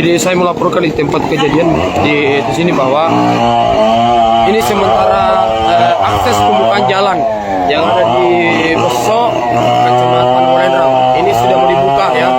Jadi saya melaporkan di tempat kejadian di sini bahwa ini sementara akses pembukaan jalan yang ada di Beso, Kecamatan Molendrang. Ini sudah mau dibuka ya.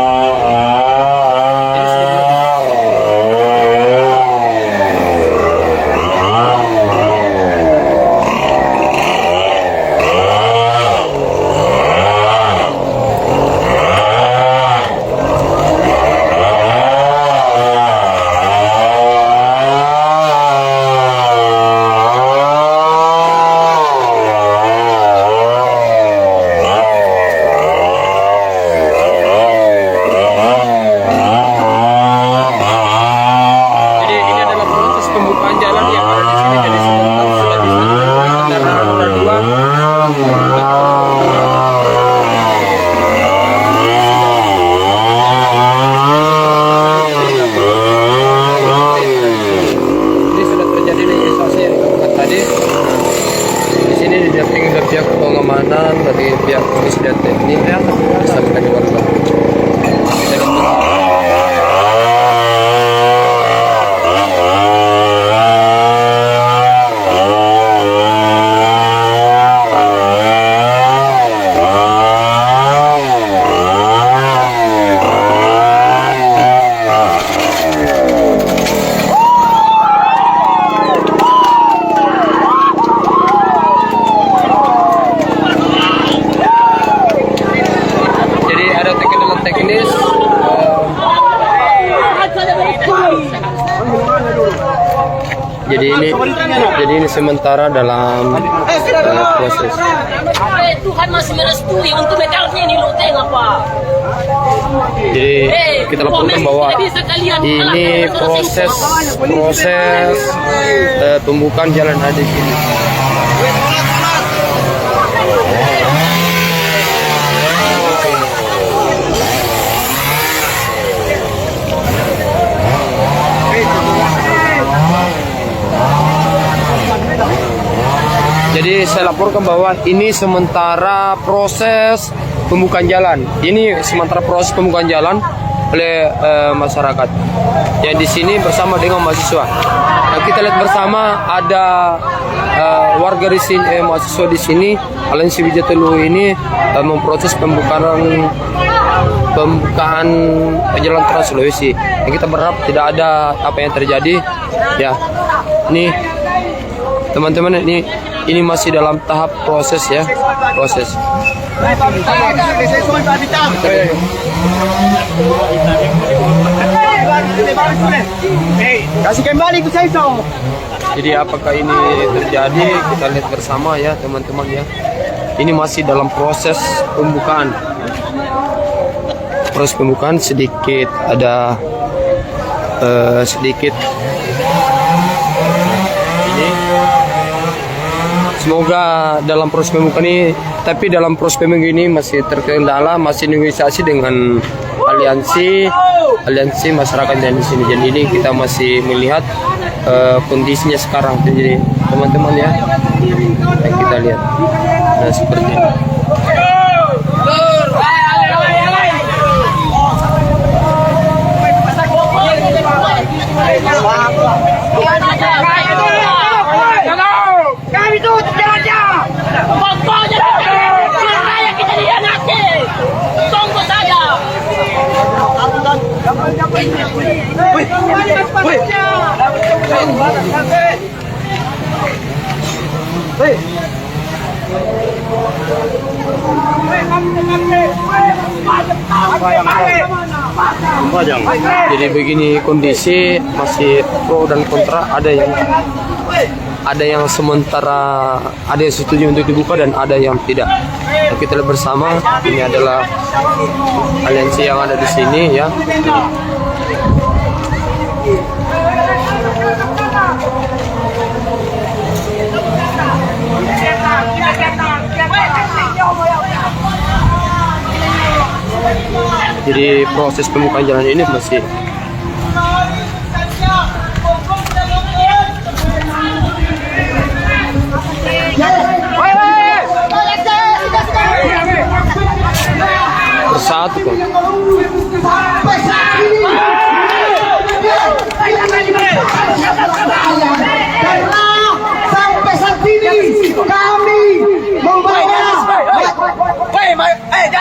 Ini sudah pihak pengamanan dari pihak polis dan TNI bersama dengan warga. Jadi ini sementara dalam proses. Tuhan masih merestui untuk metalnya ini loteng apa? Jadi kita laporkan bahwa ini proses pembukaan jalan ada di sini. Jadi saya laporkan bahwa ini sementara proses pembukaan jalan. Ini sementara proses pembukaan jalan oleh masyarakat yang di sini bersama dengan mahasiswa. Nah, kita lihat bersama ada warga di sini, mahasiswa di sini, Aliansi Wijatelu ini memproses pembukaan jalan Trans Sulawesi. Nah, kita berharap tidak ada apa yang terjadi. Ya, ini teman-teman, ini masih dalam tahap proses ya, proses. Kasih kembali ke saya. Jadi apakah ini terjadi? Kita lihat bersama ya teman-teman ya. Ini masih dalam proses pembukaan. Proses pembukaan sedikit ada sedikit. Ini semoga dalam proses pembukaan ini, tapi dalam proses pembukaan ini masih terkendala, masih negosiasi dengan aliansi masyarakat yang di sini. Jadi ini kita masih melihat kondisinya sekarang. Jadi teman-teman ya, kita lihat. Nah, seperti ini. Kami tuh jalannya. Pokoknya saya kita dianaki. Tunggu saja. Jadi begini kondisi, masih pro dan kontra. Ada yang sementara, ada yang setuju untuk dibuka dan ada yang tidak. Nah, kita lihat bersama, ini adalah aliansi yang ada di sini ya. Jadi proses pembukaan jalan ini masih bersatu kan.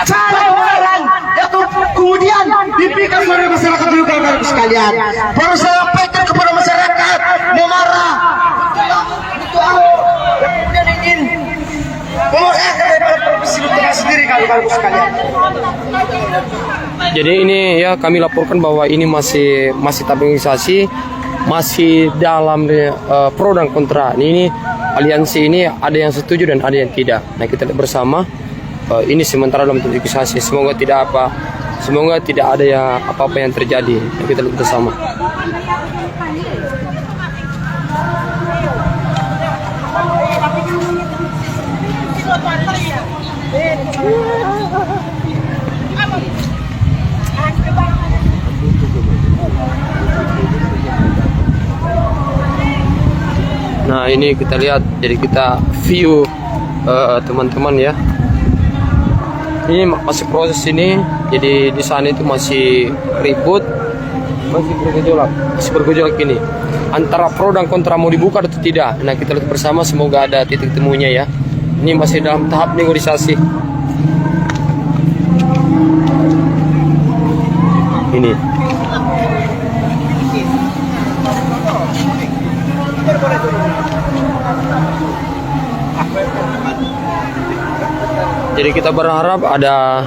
salah orang. Kemudian dipikir oleh masyarakat dulu kawan sekalian. Baru saya sampaikan kepada masyarakat memarah. Itu kemudian ingin memaksakan daripada provinsi Tengah sendiri kawan sekalian. Jadi ini ya kami laporkan bahwa ini masih tahap negosiasi, masih dalam pro dan kontra. Ini aliansi ini ada yang setuju dan ada yang tidak. Nah kita lihat bersama. Ini sementara dalam negosiasi. Semoga tidak ada ya apa-apa yang terjadi. Nah, kita lihat bersama. Nah ini kita lihat, jadi kita view teman-teman ya. Ini masih proses ini, jadi di sana itu masih ribut, masih bergejolak ini antara pro dan kontra mau dibuka atau tidak. Nah kita lihat bersama, semoga ada titik temunya ya. Ini masih dalam tahap negosiasi. Ini. Jadi kita berharap ada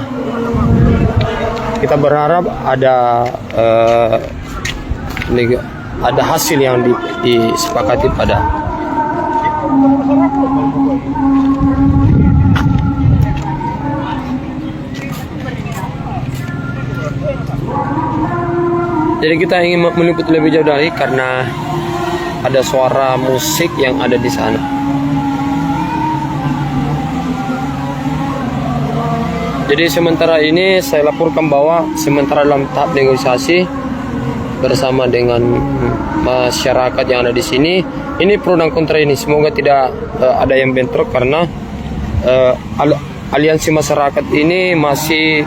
hasil yang disepakati pada. Jadi kita ingin meliput lebih jauh dari karena ada suara musik yang ada di sana. Jadi sementara ini saya laporkan bahwa sementara dalam tahap negosiasi bersama dengan masyarakat yang ada di sini. Ini pro dan kontra ini. Semoga tidak ada yang bentrok karena aliansi masyarakat ini masih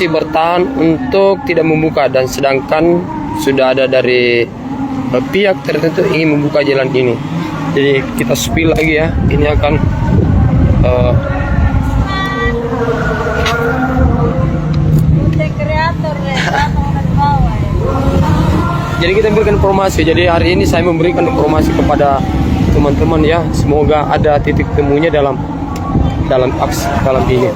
bertahan untuk tidak membuka, dan sedangkan sudah ada dari pihak tertentu ingin membuka jalan ini. Jadi kita spill lagi ya. Ini akan jadi kita berikan informasi. Jadi hari ini saya memberikan informasi kepada teman-teman ya. Semoga ada titik temunya dalam ini.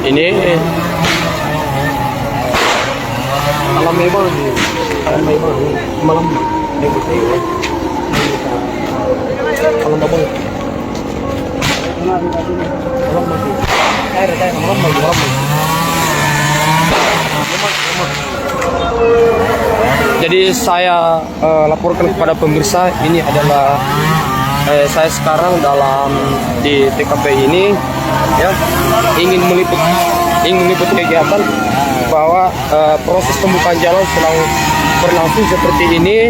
Ini malam memang malam Jadi saya laporkan kepada pemirsa, ini adalah saya sekarang di TKP ini ya, ingin meliput kegiatan bahwa proses pembukaan jalan sedang berlangsung seperti ini.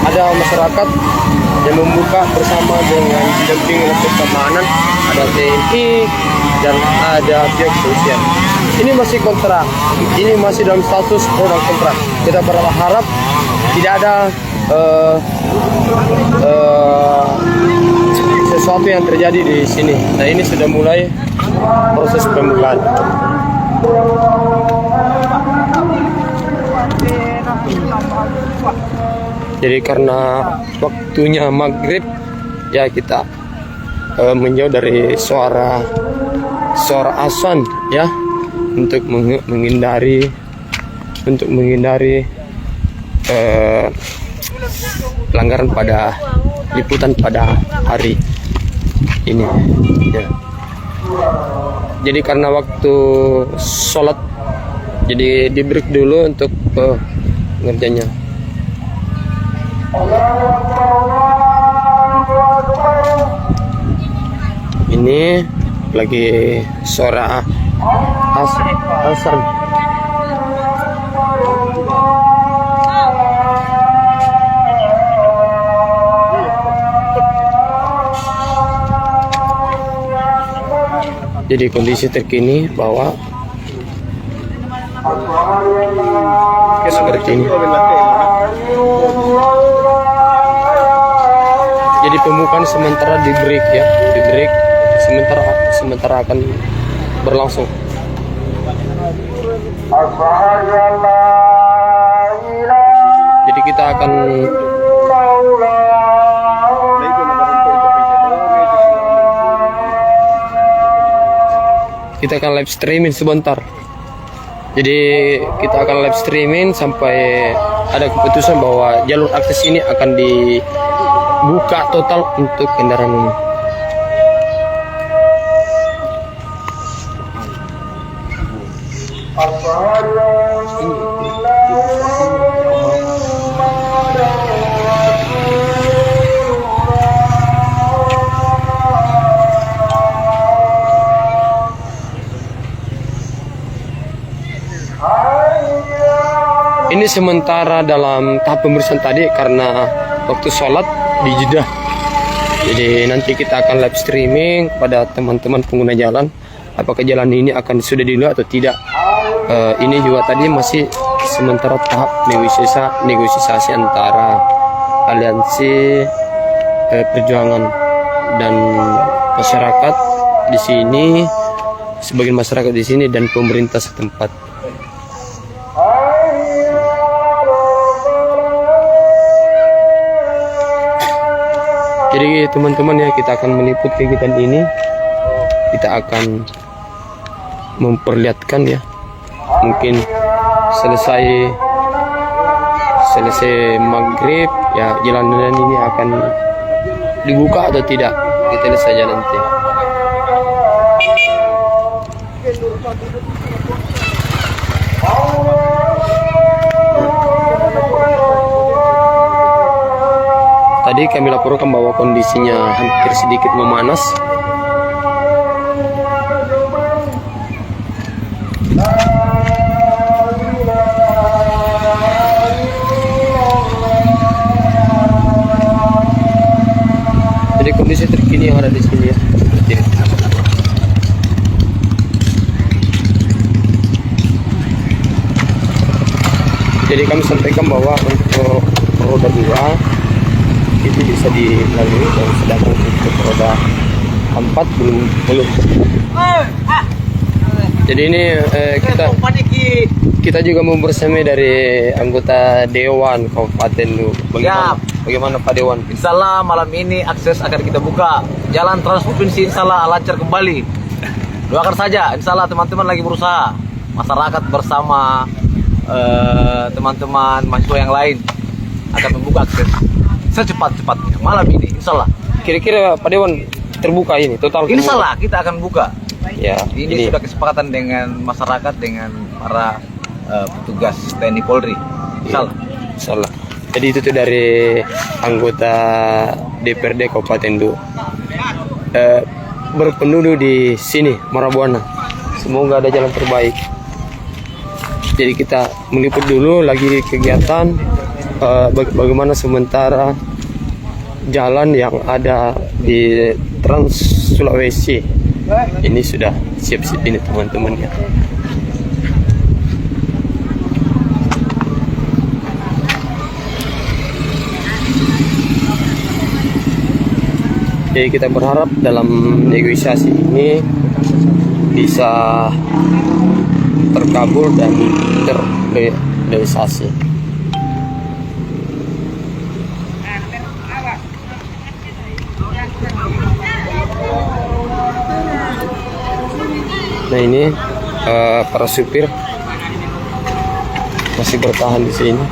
Ada masyarakat yang membuka bersama dengan didampingi oleh keamanan, ada TNI dan ada pihak kepolisian. Ini masih kontra, ini masih dalam status pro dan kontra. Kita berharap tidak ada sesuatu yang terjadi di sini. Nah ini sudah mulai proses pembukaan. Jadi karena waktunya maghrib ya, kita menjauh dari suara azan ya, untuk menghindari pelanggaran pada liputan pada hari ini ya. Jadi karena waktu sholat, jadi di break dulu untuk ngerjanya. Ini lagi suara azan. Jadi kondisi terkini bahwa seperti ini. Jadi pembukaan sementara di break ya, di break sementara akan berlangsung. Jadi kita akan live streaming sebentar. Jadi kita akan live streaming sampai ada keputusan bahwa jalur akses ini akan dibuka total untuk kendaraan umum. Ini sementara dalam tahap pemeriksaan tadi karena waktu sholat di Jeddah. Jadi nanti kita akan live streaming kepada teman-teman pengguna jalan, apakah jalan ini akan sudah dilihat atau tidak. Ini juga tadi masih sementara tahap negosiasi antara aliansi perjuangan dan masyarakat di sini, sebagian masyarakat di sini dan pemerintah setempat. Jadi teman-teman ya, kita akan meliput kegiatan ini, kita akan memperlihatkan ya, mungkin selesai maghrib ya, jalan-jalan ini akan dibuka atau tidak, kita lihat saja nanti. Tadi kami laporkan bahwa kondisinya hampir sedikit memanas. Jadi kondisi terkini yang ada di sini ya. Jadi kami sampaikan bahwa untuk roda 2 itu bisa dilalui, dan sedangkan untuk roda 4 belum. Jadi ini kita juga membersamai dari anggota Dewan Kabupaten Lu. Bagaimana Pak Dewan? Insya Allah malam ini akses akan kita buka. Jalan Transprovinsi insya Allah lancar kembali. Doakan saja, insya Allah teman-teman lagi berusaha. Masyarakat bersama teman-teman mahasiswa yang lain akan membuka akses secepat-cepatnya malam ini, insya Allah. Kira-kira Pak Dewan terbuka ini total? Insya Allah kita akan buka. Ya, ini sudah kesepakatan dengan masyarakat, dengan para petugas TNI Polri. Insya Allah. Insya Allah. Jadi itu tuh dari anggota DPRD Kabupaten Du. Berpenduduk di sini Marabuana. Semoga ada jalan terbaik. Jadi kita meliput dulu lagi kegiatan bagaimana sementara jalan yang ada di Trans Sulawesi ini sudah siap-siap ini teman-teman ya. Jadi kita berharap dalam negosiasi ini bisa terkabul dan terrealisasi. Nah ini para supir masih bertahan di sini.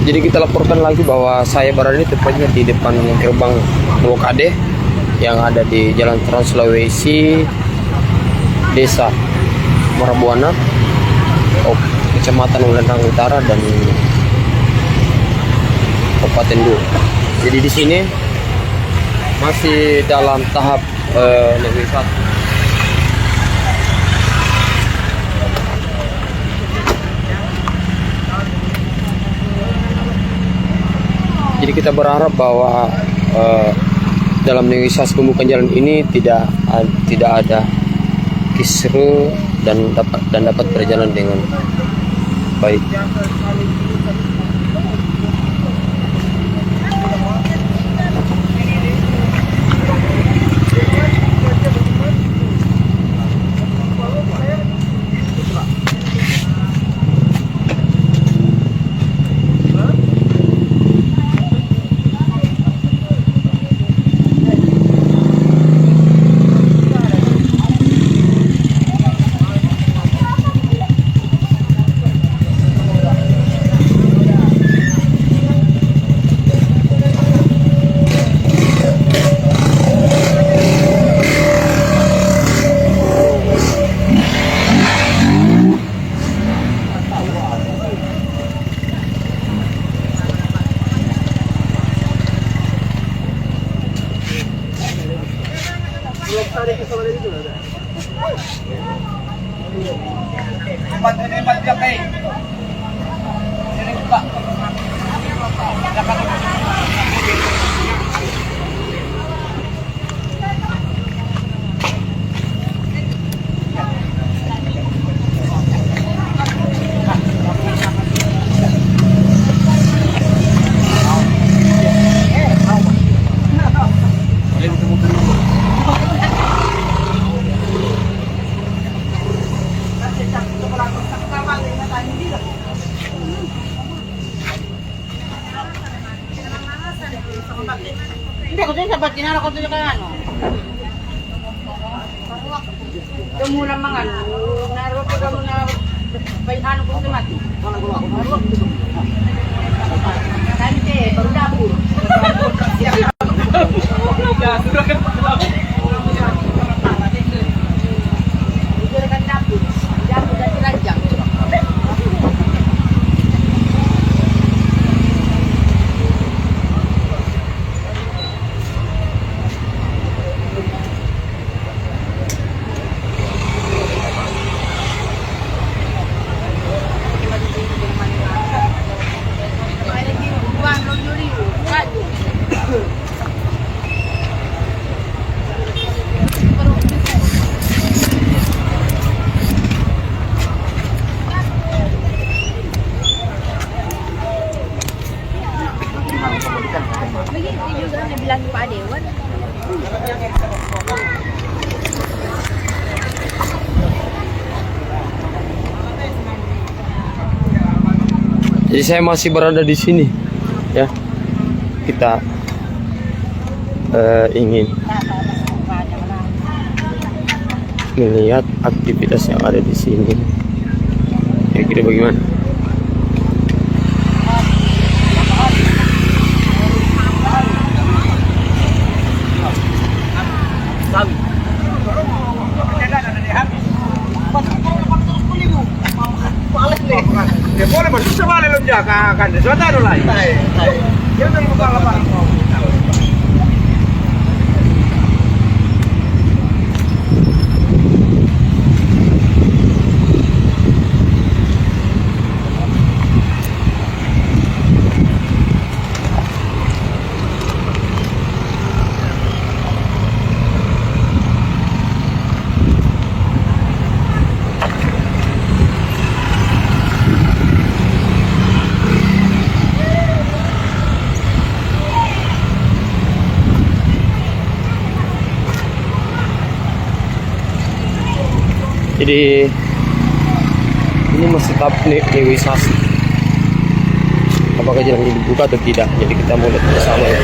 Jadi kita laporkan lagi bahwa saya berada ini tepatnya di depan gerbang blokade yang ada di Jalan Trans Sulawesi, Desa Marabuana, Kecamatan Ulandang Utara dan Kabupaten Dua. Jadi di sini masih dalam tahap negosiasi. Jadi kita berharap bahwa dalam negosiasi pembukaan jalan ini tidak ada kisru dan dapat berjalan dengan baik. Hindi ko din sabat kinara ko tuyo kan ano. Tumula mga naro ko kamo na bayano ko mati. Kante baru dapur. Jadi saya masih berada di sini, ya. Kita ingin melihat aktivitas yang ada di sini. Kira-kira bagaimana? Boleh masuk sama lelom jaga kan suatu anu lain. Dia udah buka lapangan. Jadi ini masih tahap negosiasi. Apakah jalan ini dibuka atau tidak? Jadi kita mau lihat bersama ya.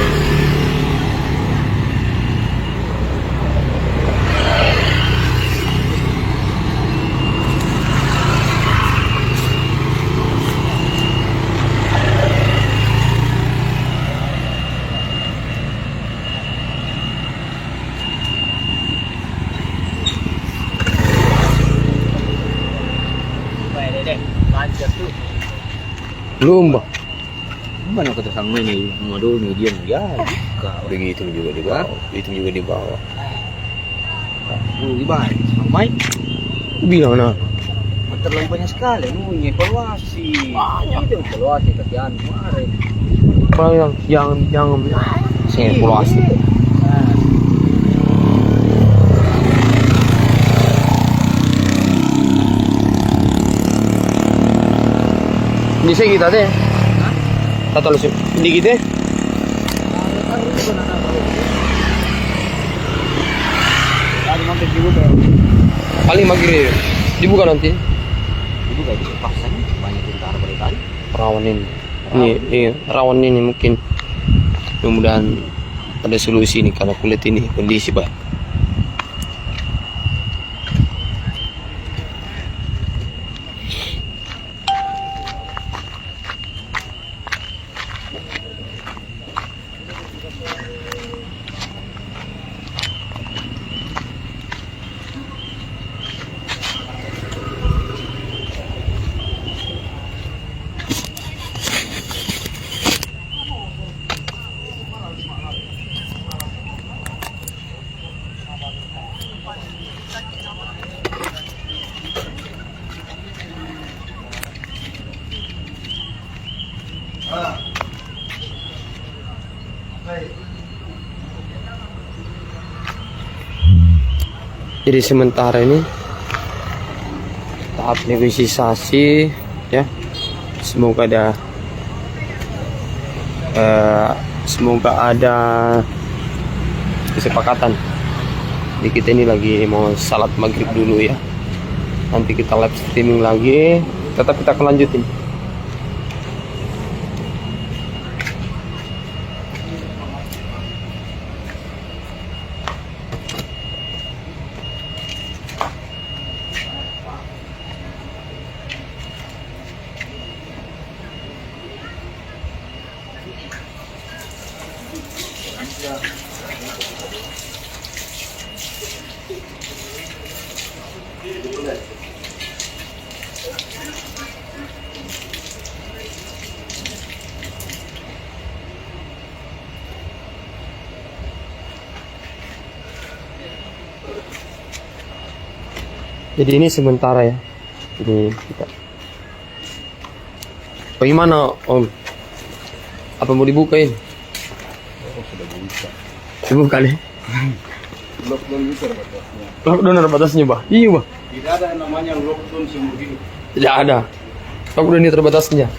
Belum, Bang. Mana kata sama ini ngadu medium ya. Udah gitu juga di bawah. Itu juga di bawah. Gimana? Sampai Bilang nah. terlalu banyak sekali evaluasi. Banyak evaluasi kasihan kemarin. Kalau yang jangan saya evaluasi. Ini saya kita deh. Tato lu sih. Ini kita. Paling maghrib. Dibuka nanti. Itu gak bisa paksa nih, banyak tentara balik tadi. Rawan ini. Ini rawan ini mungkin. Mudah-mudahan ada solusi nih karena kulit ini kondisi Pak. Jadi sementara ini tahap negosiasi ya, semoga ada kesepakatan. Jadi kita ini lagi mau salat maghrib dulu ya, nanti kita live streaming lagi, tetap kita akan lanjutin. Jadi ini sementara ya. Ini kita. Bagaimana Om? Apa mau dibukain? Sudah bisa. Dibuka nih. Lockdown itu terbatasnya. Lockdown ada batasnya, Bah. Iya, Bah. Tidak ada yang namanya lockdown seumur hidup. Tidak ada. Lockdown ini terbatasnya.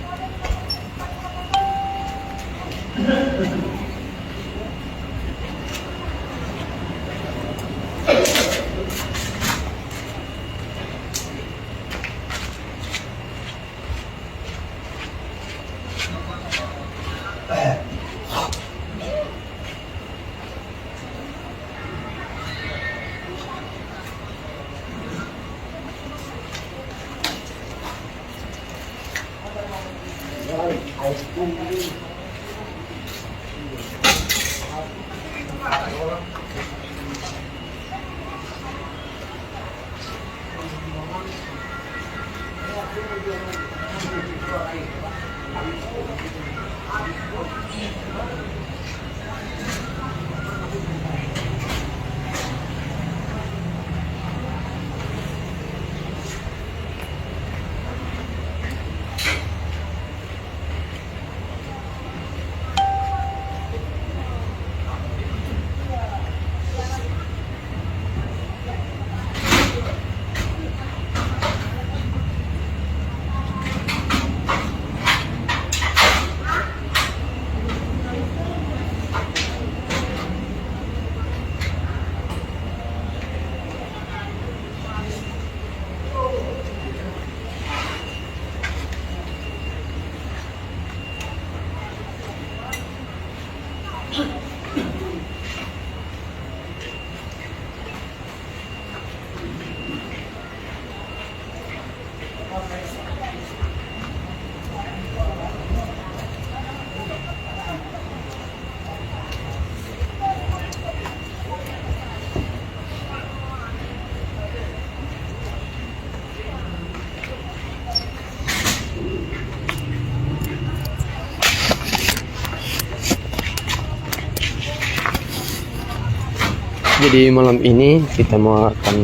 Jadi malam ini kita mau akan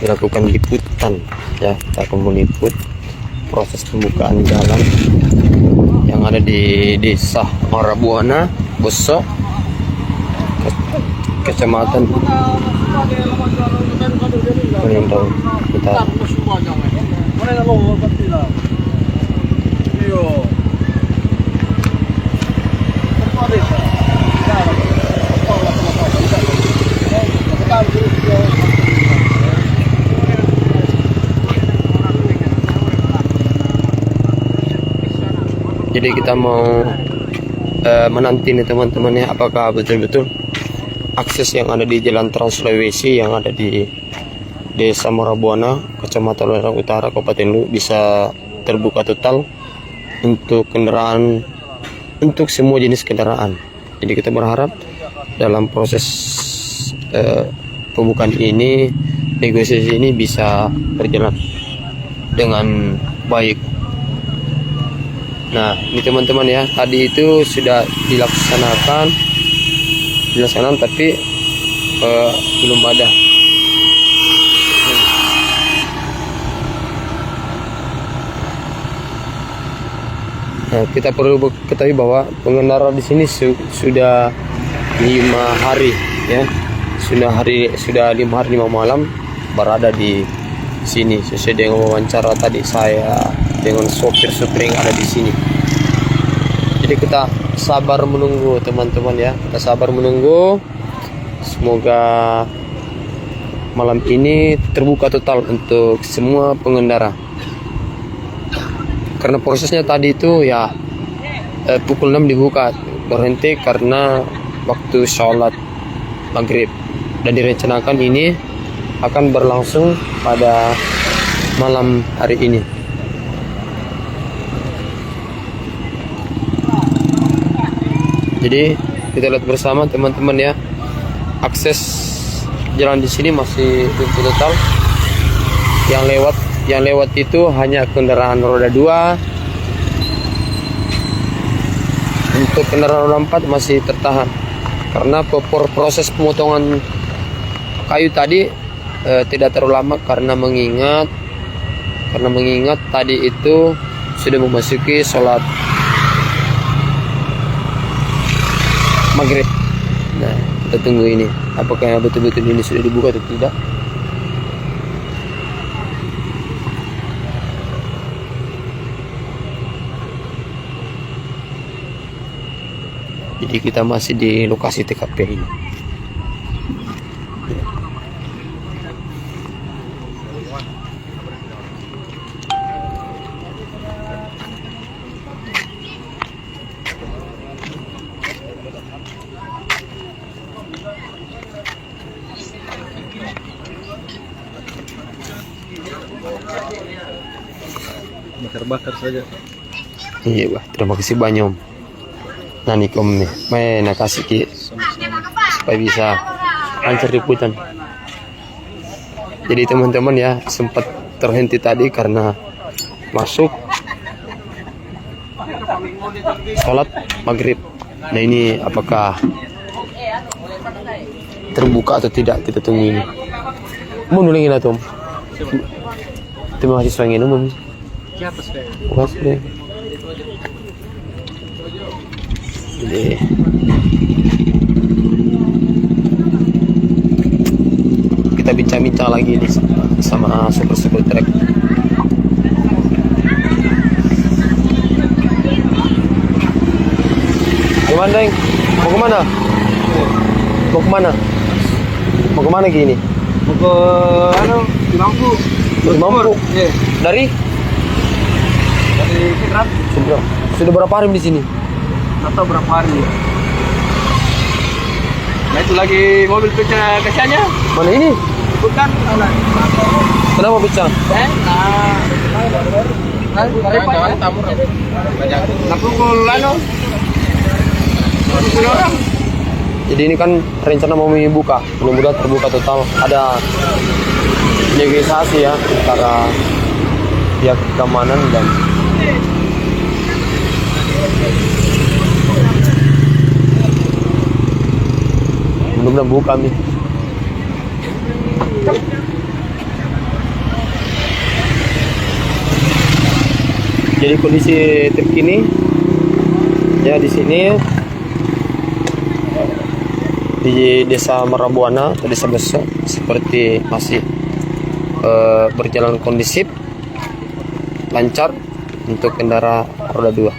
dilakukan liputan ya, kita akan meliput proses pembukaan jalan yang ada di Desa Marabuana, Boso, Kecamatan Palembang Utara. Jadi kita mau menanti nih teman-teman ya, apakah betul-betul akses yang ada di Jalan Trans Sulawesi yang ada di Desa Marabuana, Kecamatan Palembang Utara, Kabupaten Luwu bisa terbuka total untuk kendaraan, untuk semua jenis kendaraan. Jadi kita berharap dalam proses pembukaan ini, negosiasi ini bisa berjalan dengan baik. Nah, ini teman-teman ya, tadi itu sudah dilaksanakan tapi belum ada. Nah, kita perlu ketahui bahwa pengendara di sini sudah 5 hari ya, sudah 5 hari 5 malam berada di sini sesuai dengan wawancara tadi saya dengan sopir-sopir yang ada di sini. Jadi kita sabar menunggu teman-teman ya, kita sabar menunggu. Semoga malam ini terbuka total untuk semua pengendara. Karena prosesnya tadi itu ya pukul 6 dibuka, berhenti karena waktu sholat maghrib, dan direncanakan ini akan berlangsung pada malam hari ini. Jadi kita lihat bersama teman-teman ya, akses jalan di sini masih tutup total. Yang lewat itu hanya kendaraan roda 2. Untuk kendaraan roda 4 masih tertahan karena proses pemotongan kayu tadi tidak terlalu lama karena mengingat tadi itu sudah memasuki sholat maghrib. Nah, kita tunggu ini apakah betul-betul ini sudah dibuka atau tidak. Jadi kita masih di lokasi TKP ini. Bakar-bakar saja. Iya, bah. Terima kasih banyak, Om. Nani kom nih, main kasih ki supaya bisa lancar liputan. Jadi teman-teman ya, sempat terhenti tadi karena masuk sholat maghrib. Nah, ini apakah terbuka atau tidak, kita tunggu ini. Mau nulingin atau terima kasih swangin umum. Makasih. Jadi kita bincang-bincang lagi nih sama super trek. Gimana, Deng? Mau kemana? Mau kemana? Mau kemana gini? Mau ke di Mampu. Iya. Dari Seberang. Sudah berapa hari di sini? Atau berapa hari? Nah, itu lagi mobil pecah kasihannya. Mana ini? Bukan. Kenapa pecah? Nah, pukul pukul orang. Jadi ini kan rencana mau dibuka, mudah-mudahan terbuka total. Ada negosiasi ya antara pihak keamanan dan mudah-mudahan buka nih. Jadi kondisi terkini ya di sini di Desa Marabuana atau Desa Beso seperti masih berjalan kondusif, lancar untuk kendaraan roda 2.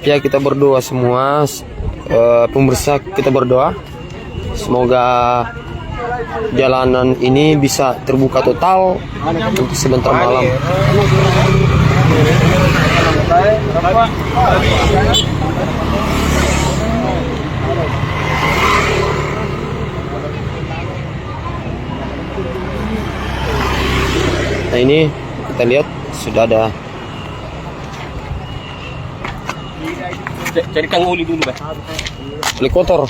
Ya, kita berdoa semua, pemirsa, kita berdoa semoga jalanan ini bisa terbuka total untuk sebentar malam. Nah, ini kita lihat sudah ada. Carikan uli dulu, Bang. Uli kotor.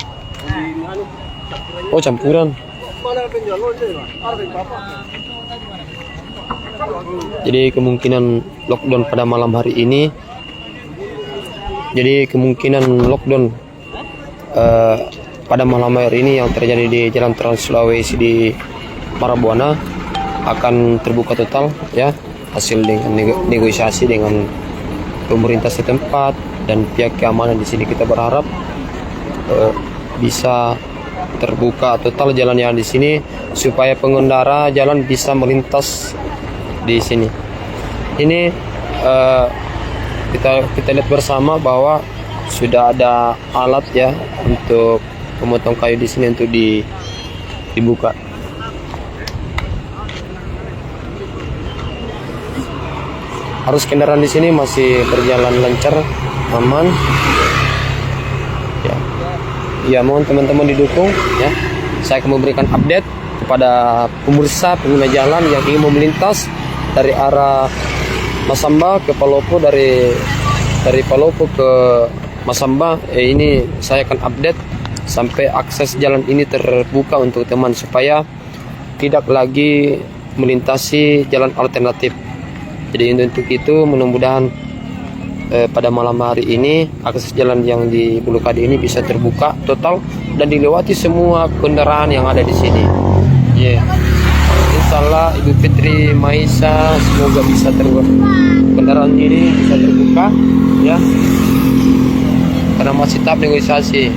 Oh, campuran. Jadi kemungkinan lockdown pada malam hari ini. Jadi kemungkinan lockdown pada malam hari ini yang terjadi di Jalan Trans Sulawesi di Marabuana akan terbuka total, ya, hasil dengan negosiasi dengan pemerintah setempat dan pihak keamanan di sini. Kita berharap bisa terbuka total jalan yang di sini supaya pengendara jalan bisa melintas di sini. Ini kita lihat bersama bahwa sudah ada alat, ya, untuk memotong kayu di sini untuk dibuka. Arus kendaraan di sini masih berjalan lancar, aman. Ya, ya, mohon teman-teman didukung, ya. Saya akan memberikan update kepada pemirsa pengguna jalan yang ingin melintas dari arah Masamba ke Palopo, dari Palopo ke Masamba. Ini saya akan update sampai akses jalan ini terbuka untuk teman supaya tidak lagi melintasi jalan alternatif. Jadi untuk itu mudah-mudahan pada malam hari ini akses jalan yang di Bulukadi ini bisa terbuka total dan dilewati semua kendaraan yang ada di sini. Yeah. Insyaallah Idul Fitri Maisa semoga bisa kendaraan ini bisa terbuka, ya. Karena masih tahap negosiasi.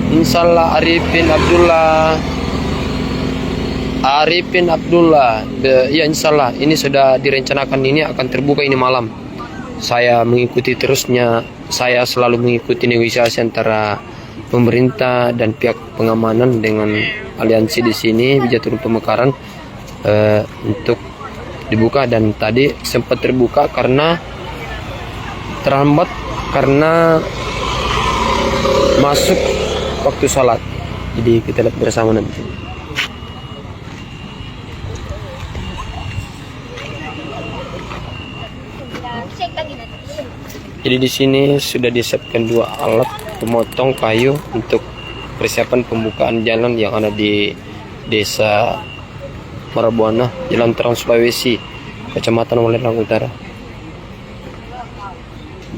Insyaallah Arifin Abdullah, ya, insyaallah ini sudah direncanakan, ini akan terbuka ini malam. Saya mengikuti terusnya, saya selalu mengikuti negosiasi antara pemerintah dan pihak pengamanan dengan aliansi di sini Wijaturun Pemekaran untuk dibuka, dan tadi sempat terbuka karena terhambat karena masuk waktu sholat. Jadi kita lihat bersama nanti. Jadi di sini sudah disiapkan 2 alat pemotong kayu untuk persiapan pembukaan jalan yang ada di Desa Marabuana, Jalan Trans Sulawesi, Kecamatan Walendrang Utara.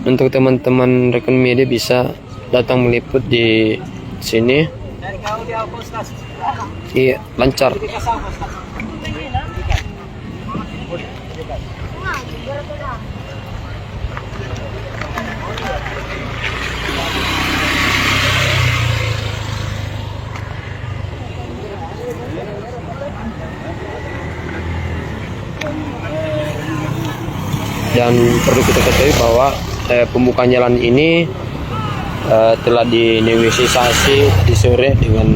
Untuk teman-teman rekan media bisa datang meliput di sini. Iya, lancar. Dan perlu kita ketahui bahwa pembukaan jalan ini telah dinegosiasi di sore dengan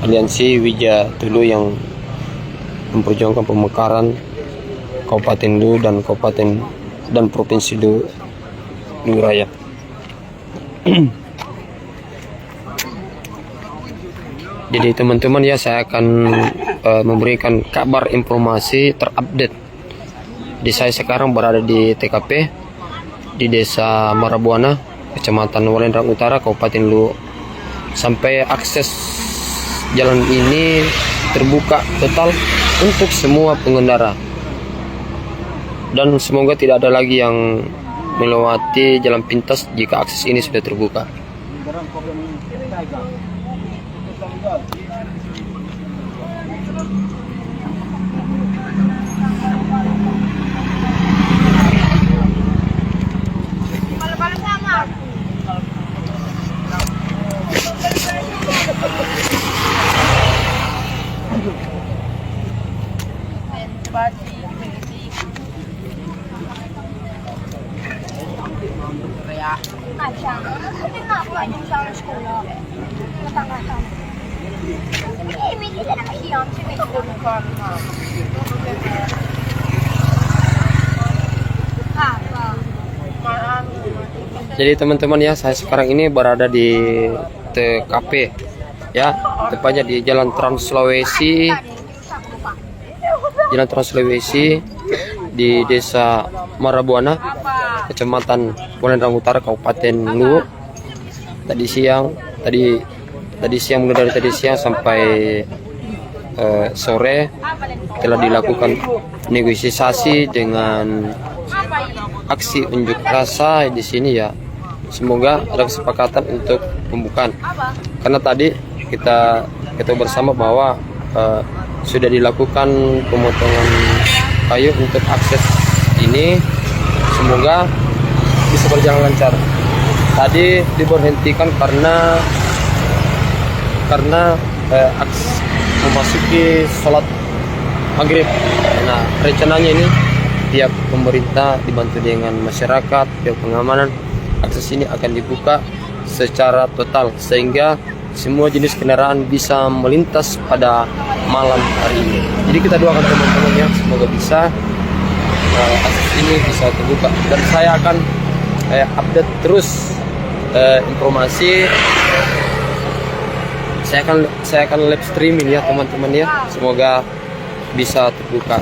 aliansi Wijatulu yang memperjuangkan pemekaran Kabupaten Lu dan Kabupaten dan Provinsi Lu Raya. Jadi teman-teman, ya, saya akan memberikan kabar informasi terupdate. Di saya sekarang berada di TKP di Desa Marabuana, Kecamatan Walendrang Utara, Kabupaten Lu. Sampai akses jalan ini terbuka total untuk semua pengendara. Dan semoga tidak ada lagi yang melewati jalan pintas jika akses ini sudah terbuka. Jadi teman-teman ya, saya sekarang ini berada di TKP ya, tepatnya di Jalan Trans Sulawesi. Jalan Trans Sulawesi di Desa Marabuana, Kecamatan Pangandaran Utara, Kabupaten Luwu. Tadi siang mulai dari tadi siang sampai sore telah dilakukan negosiasi dengan aksi unjuk rasa di sini ya. Semoga ada kesepakatan untuk pembukaan. Karena tadi kita bersama bahwa sudah dilakukan pemotongan kayu untuk akses ini. Semoga bisa berjalan lancar. Tadi diberhentikan karena memasuki sholat maghrib. Nah, rencananya ini pihak pemerintah dibantu dengan masyarakat, pihak pengamanan, akses ini akan dibuka secara total sehingga semua jenis kendaraan bisa melintas pada malam hari ini. Jadi kita doakan teman-teman ya, semoga bisa akses ini bisa terbuka, dan saya akan update terus informasi. Saya akan live streaming ya teman-teman ya, semoga bisa terbuka.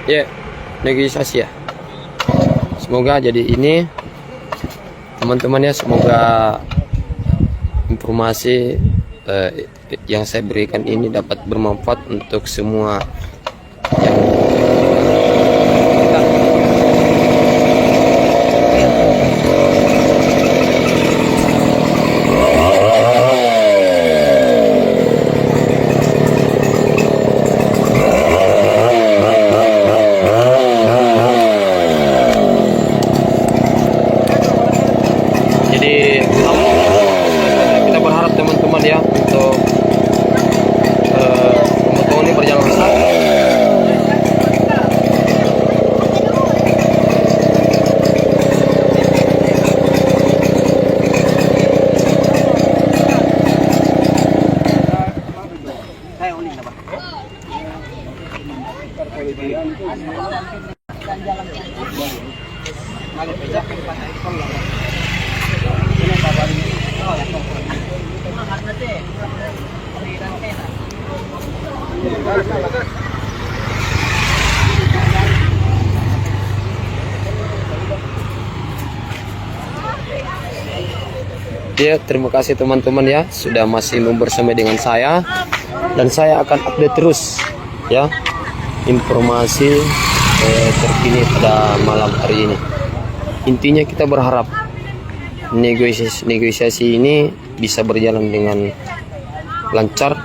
Ya, negosiasi ya. Semoga jadi ini teman-teman ya, semoga informasi yang saya berikan ini dapat bermanfaat untuk semua yang kita berharap teman-teman ya untuk pemotongan ini berjalan lancar. Ya, terima kasih teman-teman ya sudah masih bersama dengan saya, dan saya akan update terus ya informasi terkini pada malam hari ini. Intinya kita berharap negosiasi ini bisa berjalan dengan lancar,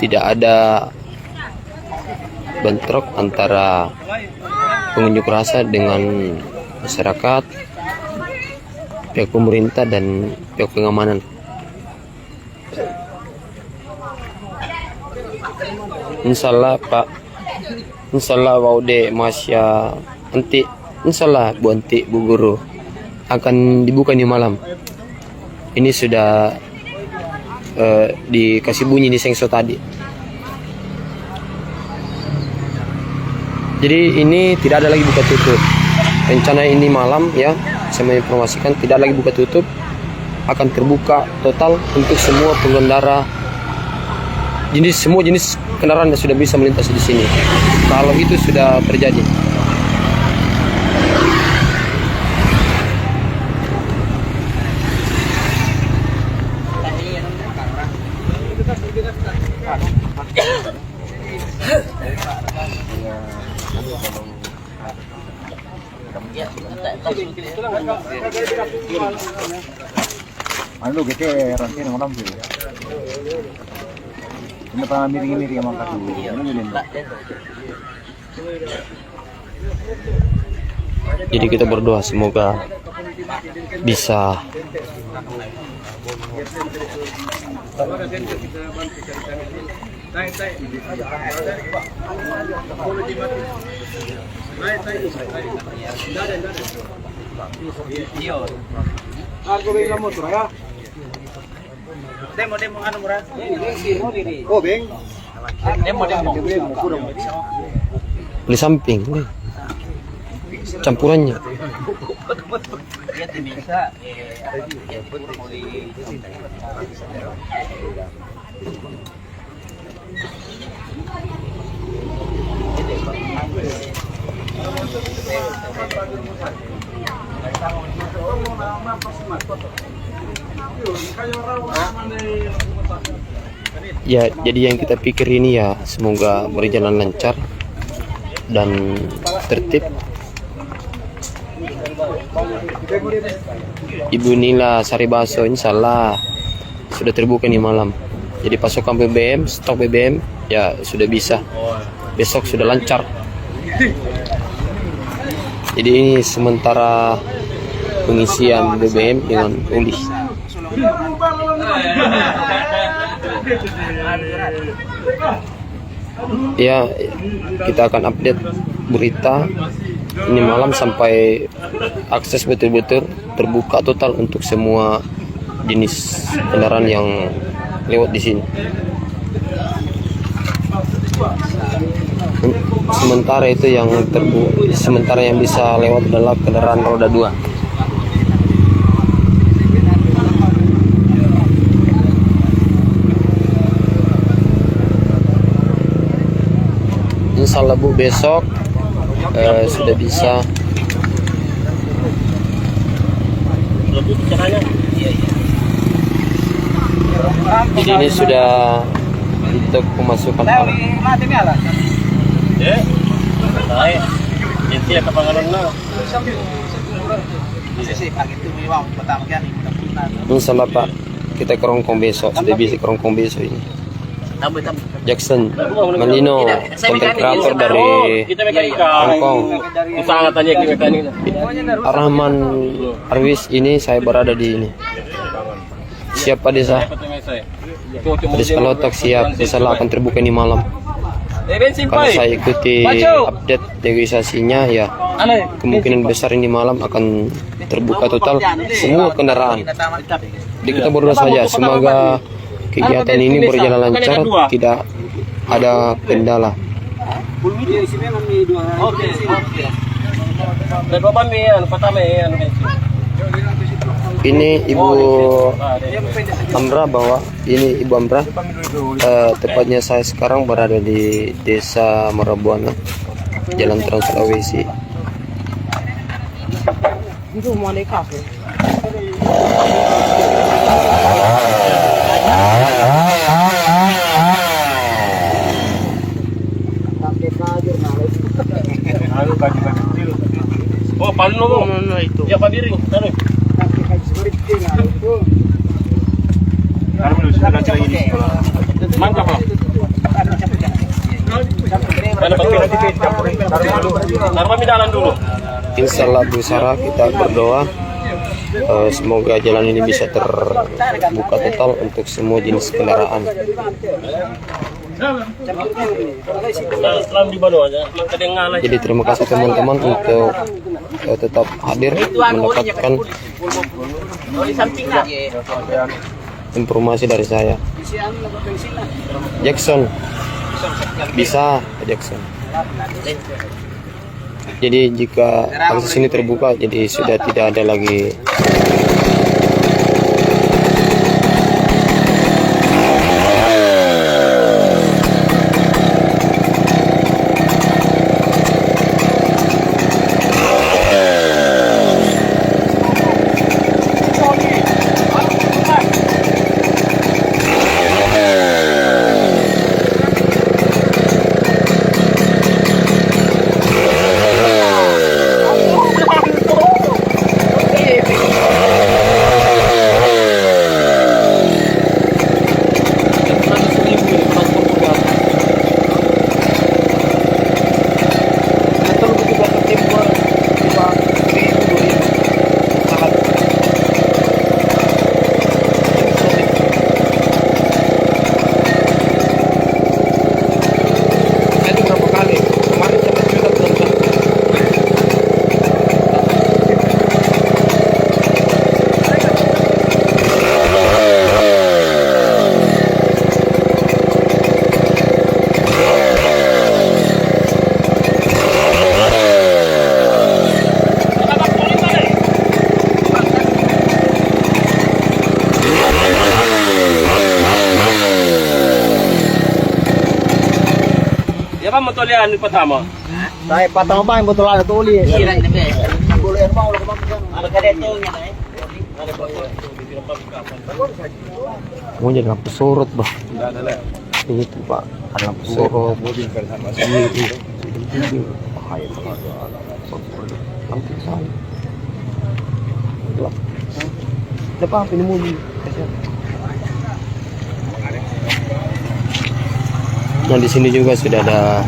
tidak ada bentrok antara pengunjuk rasa dengan masyarakat, pihak pemerintah dan pihak pengamanan. Insyaallah Pak, insyaallah waude masya nanti, insyaallah Bu Anti, Bu Guru akan dibuka di malam. Ini sudah dikasih bunyi di sengso tadi. Jadi ini tidak ada lagi buka tutup. Rencana ini malam ya, saya menginformasikan tidak lagi buka tutup, akan terbuka total untuk semua pengendara, semua jenis kendaraan yang sudah bisa melintas di sini. Kalau itu sudah terjadi. Ya, Ano gete rantai ng orang tuh. Ini pernah miring-miring sama kaki. Ano yun? Jadi kita berdoa semoga bisa Demo ano mura? Oh, beng. Demo. di samping nih campurannya. Ya, jadi yang kita pikir ini ya semoga berjalan lancar dan tertib. Ibu Nila Saribaso insyaallah sudah terbuka nih malam. Jadi pasokan BBM, stok BBM ya sudah bisa. Besok sudah lancar. Jadi ini sementara pengisian BBM dengan uli. Ya, kita akan update berita ini malam sampai akses betul-betul terbuka total untuk semua jenis kendaraan yang lewat di sini. Sementara itu yang sementara yang bisa lewat adalah kendaraan roda 2. Insyaallah Bu, besok sudah bisa. Jadi ini sudah untuk pemasukan orang. Insyaallah Pak, kita kerongkong besok, sudah bisa kerongkong besok ini. Jackson Malino, konten kreator dari Hongkong. Arrahman Arwis, ini saya berada di ini. Siapa desa? Desa Kalotak siap. Desa akan terbuka ini malam. Kalau saya ikuti update negosiasinya ya kemungkinan besar ini malam akan terbuka total semua kendaraan. Jadi kita berdoa saja semoga kegiatan ini berjalan lancar, tidak ada kendala. Ini Ibu Amra bawa, ini Ibu Amra. Tepatnya saya sekarang berada di Desa Marabuana, Jalan Trans Sulawesi. Oh, paling nopo. Itu. Ya, Pak Diri. Taruh. Mantap, Pak. Insyaallah Bu Sarah, kita berdoa semoga jalan ini bisa terbuka total untuk semua jenis kendaraan. Jadi terima kasih teman-teman untuk tetap hadir mendapatkan informasi dari saya. Jackson bisa Jackson. Jadi jika akses ini terbuka, jadi sudah tidak ada lagi kamu tulian ni pertama. Dai patang bang betul ada tuli. Mau jadi lampu sorot bah. Ini tuh pak, ada lampu sorot. Bahaya banget. Lampu sana. Depan ini mobil. Nah di sini juga sudah ada.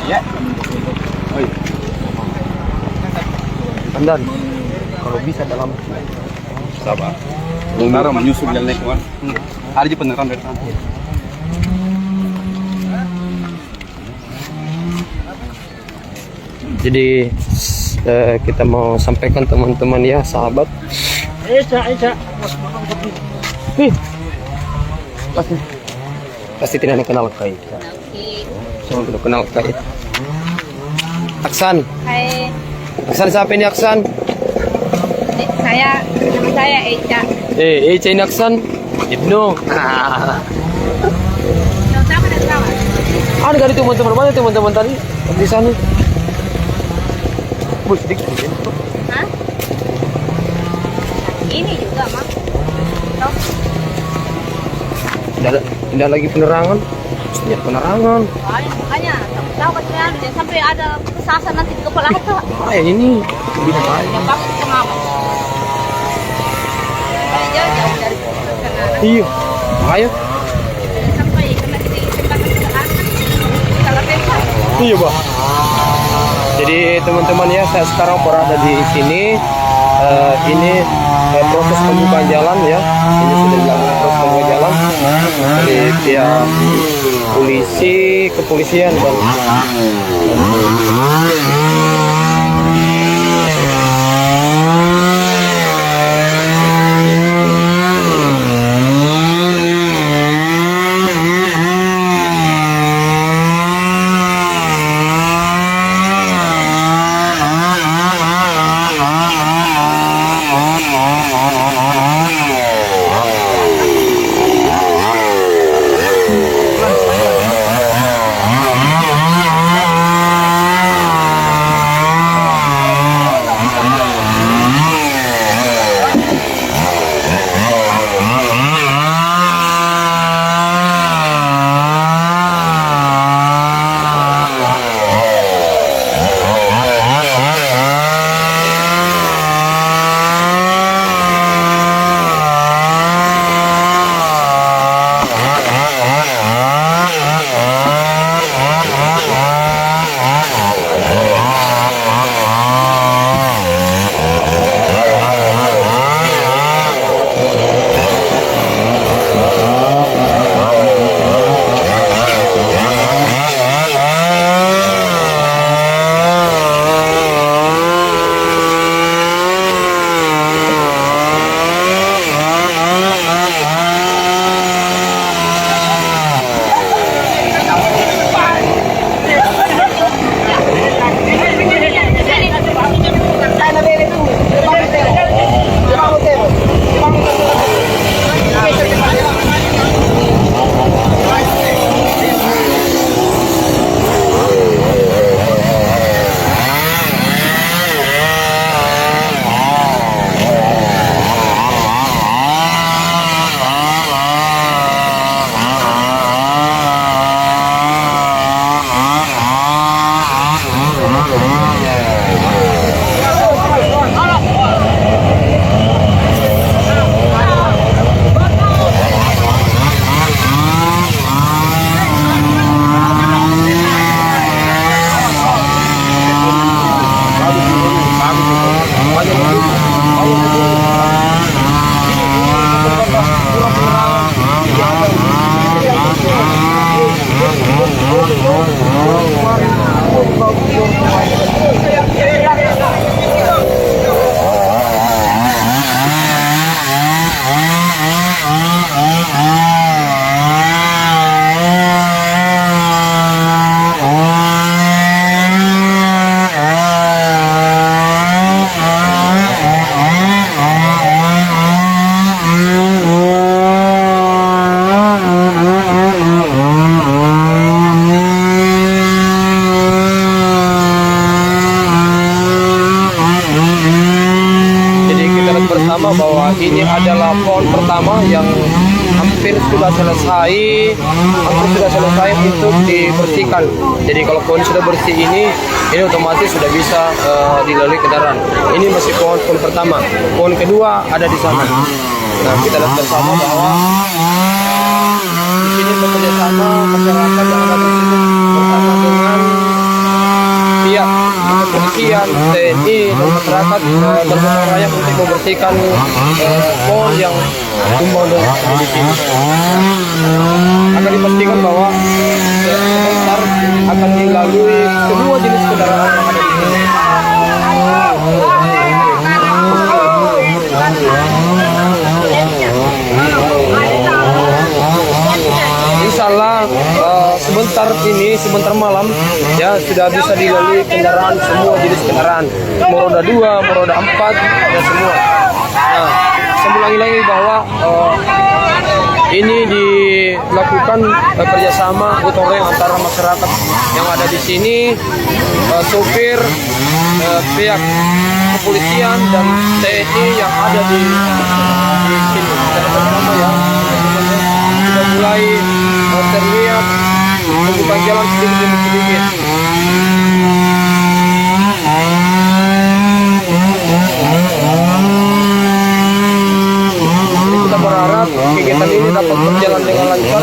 Ya. Pandan, kalau bisa dalam Sabar. Tentara menyusul jalan lekuan. Ada je peneran dari sana. jadi kita mau sampaikan teman-teman ya sahabat. Nih, pasti tidak kenal kai. Semua tidak kenal kai. Aksan, Hai, Aksan siapa ini Aksan? nama saya Eca. Eca ini Aksan, Ibnu. Yang sama dan kawan. Ada dari teman-teman mana teman-teman tadi di sana? Bus sedikit. Hah? Ini juga, Mak. Tahu? Tidak lagi penerangan. Lihat penerangan. Makanya, tahu kan jangan sampai ada kesasar nanti di kepala kita. Ini bisa baik. Yang pakai kemana? Jauh dari sana. Iya. Ayo. Sampai kena di tempat kesalahan. Kalau tempat. Iya, Pak. Jadi teman-teman ya, saya sekarang berada di sini. Ini proses pembukaan jalan ya. Ini sudah dilakukan proses pembukaan jalan dari pihak polisi, kepolisian dan bersama bahwa ini adalah pohon pertama yang hampir sudah selesai untuk dibersihkan. Jadi kalau pohon sudah bersih ini otomatis sudah bisa dilalui kendaraan. Ini masih pohon pertama. Pohon kedua ada di sana. Nah, kita lihat bersama bahwa di sini bekerja sama masyarakat yang ada di sini bersama dengan pihak kepolisian, TNI dan masyarakat bergotong royong untuk membersihkan pohon yang tumbang di sini. Akan dipastikan bahwa sebentar akan dilalui semua jenis kendaraan yang ada di sini. Insyaallah sebentar malam ya sudah bisa dilalui kendaraan, semua jenis kendaraan, mau roda 2, mau roda 4, ada semua. Nah, saya ulangi lagi bahwa ini dilakukan kerjasama gotong royong antara masyarakat yang ada di sini, sopir, pihak kepolisian dan TNI yang ada di sini. Kita bersama ya, sudah mulai terlihat pembukaan jalan sedikit demi sedikit. Jadi kita berharap kegiatan ini dapat berjalan dengan lancar,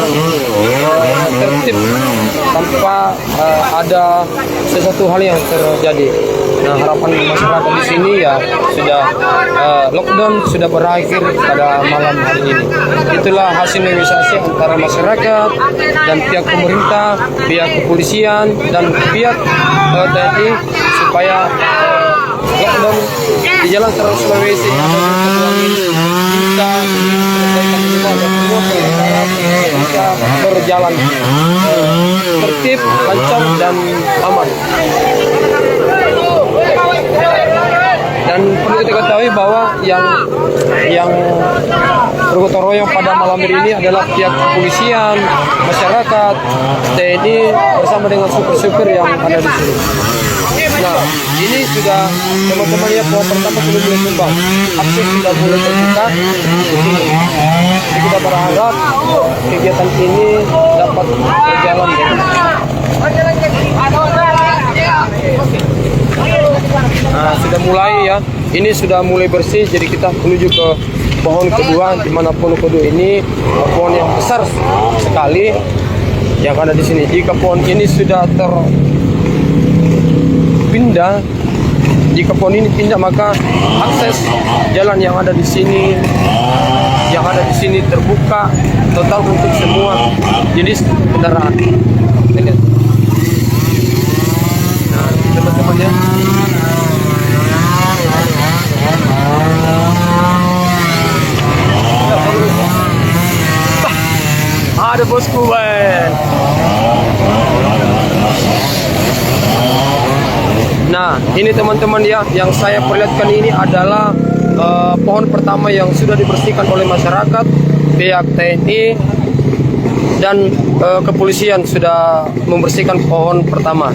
tertib, tanpa ada sesuatu hal yang terjadi. Nah, harapan masyarakat di sini ya sudah lockdown sudah berakhir pada malam hari ini. Itulah hasil negosiasi antara masyarakat dan pihak pemerintah, pihak kepolisian dan pihak TNI supaya lockdown di jalan Trans Sulawesi bisa diselesaikan semua dan semua pengendara bisa berjalan tertib, lancar dan aman. Dan perlu kita ketahui bahwa yang bergotong royong pada malam hari ini adalah pihak kepolisian, masyarakat, TNI bersama dengan supir-supir yang ada di sini. Nah, ini sudah teman-teman ya, pohon pertama sudah mulai tumbang, akses sudah mulai terbuka. Jadi kita berharap kegiatan ini dapat berjalan dengan Nah, sudah mulai ya. Ini sudah mulai bersih, jadi kita menuju ke pohon kedua, di mana pohon kedua ini pohon yang besar sekali yang ada di sini. Jika pohon ini sudah terpindah, jika pohon ini pindah, maka akses jalan yang ada di sini terbuka total untuk semua jenis kendaraan. Nah, teman-teman ya. Ada bosku, Ben. Nah, ini teman-teman ya, yang saya perlihatkan ini adalah pohon pertama yang sudah dibersihkan oleh masyarakat, pihak TNI dan kepolisian sudah membersihkan pohon pertama.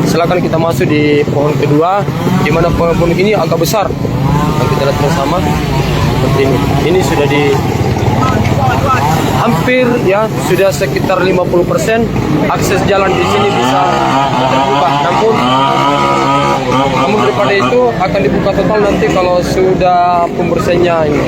Silakan kita masuk di pohon kedua, di mana pohon ini agak besar. Nah, kita lihat bersama seperti ini. Ini sudah hampir ya, sudah sekitar 50% akses jalan di sini bisa terbuka. Namun daripada itu akan dibuka total nanti kalau sudah pembersihannya ini.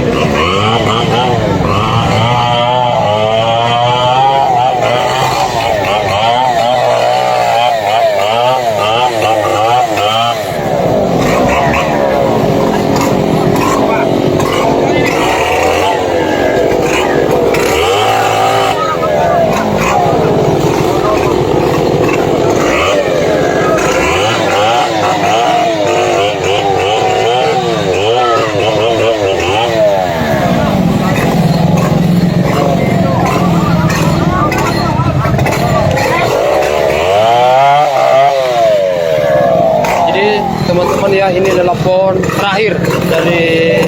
Teman-teman ya, ini adalah pohon terakhir dari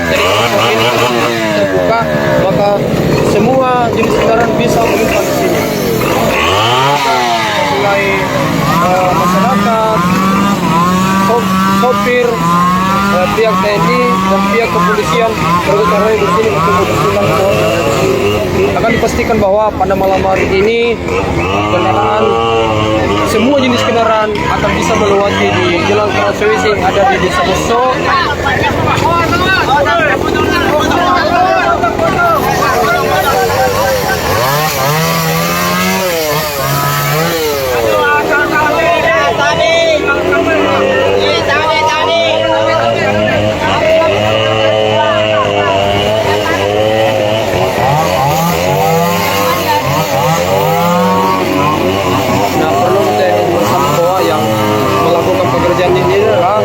pohon ini terbuka, maka semua jenis kendaraan bisa melintas di sini. Mulai masyarakat, sopir, pihak TNI dan pihak kepolisian bergotong royong di sini untuk membersihkan pohon. Akan dipastikan bahwa pada malam hari ini kendaraan, semua jenis kendaraan akan bisa melewati di Jalan Trans Sulawesi yang ada di Desa Boso. Nah, perlu kita bersama bahwa yang melakukan pekerjaan ini adalah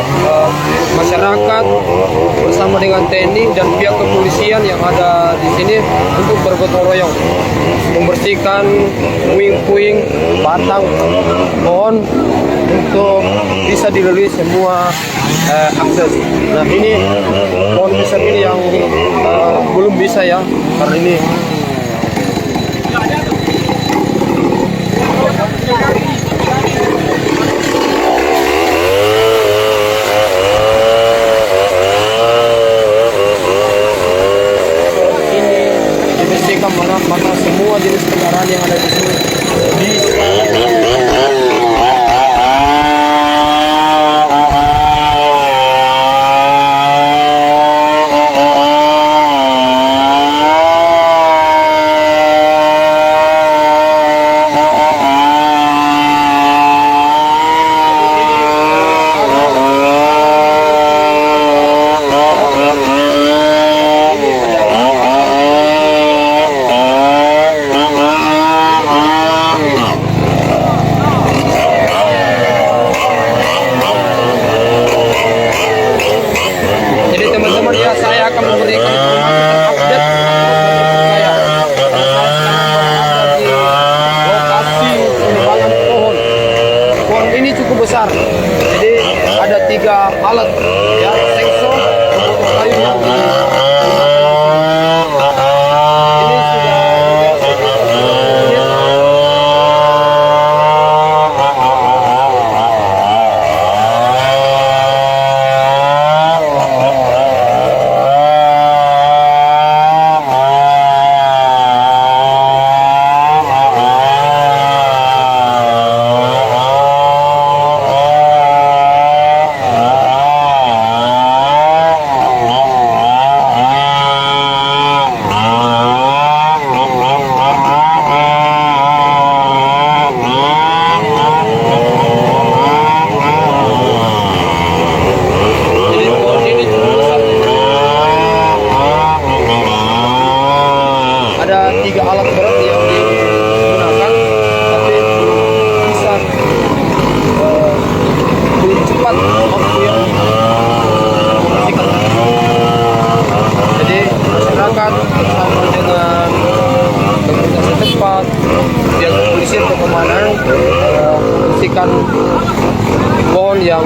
masyarakat bersama dengan TNI dan pihak kepolisian yang ada di sini untuk bergotong royong membersihkan puing-puing batang pohon untuk bisa dilalui semua akses. Nah, ini pohon besar ini yang belum bisa ya, karena ini dibersihkan maka semua jenis kendaraan yang ada di sini bisa. Jadi teman-teman ya, saya akan memberikan informasi terupdate saya. Saya sekarang berada di lokasi penebangan pohon. Pohon ini cukup besar. Jadi ada 3 alat ya, sekso, pemotong kayu yang ini ada 3 alat berat yang digunakan, tapi bisa belum cepat waktu yang membersihkan. Jadi masyarakat bersama dengan pemerintah setempat, pihak kepolisian dan pemadaman membersihkan pohon yang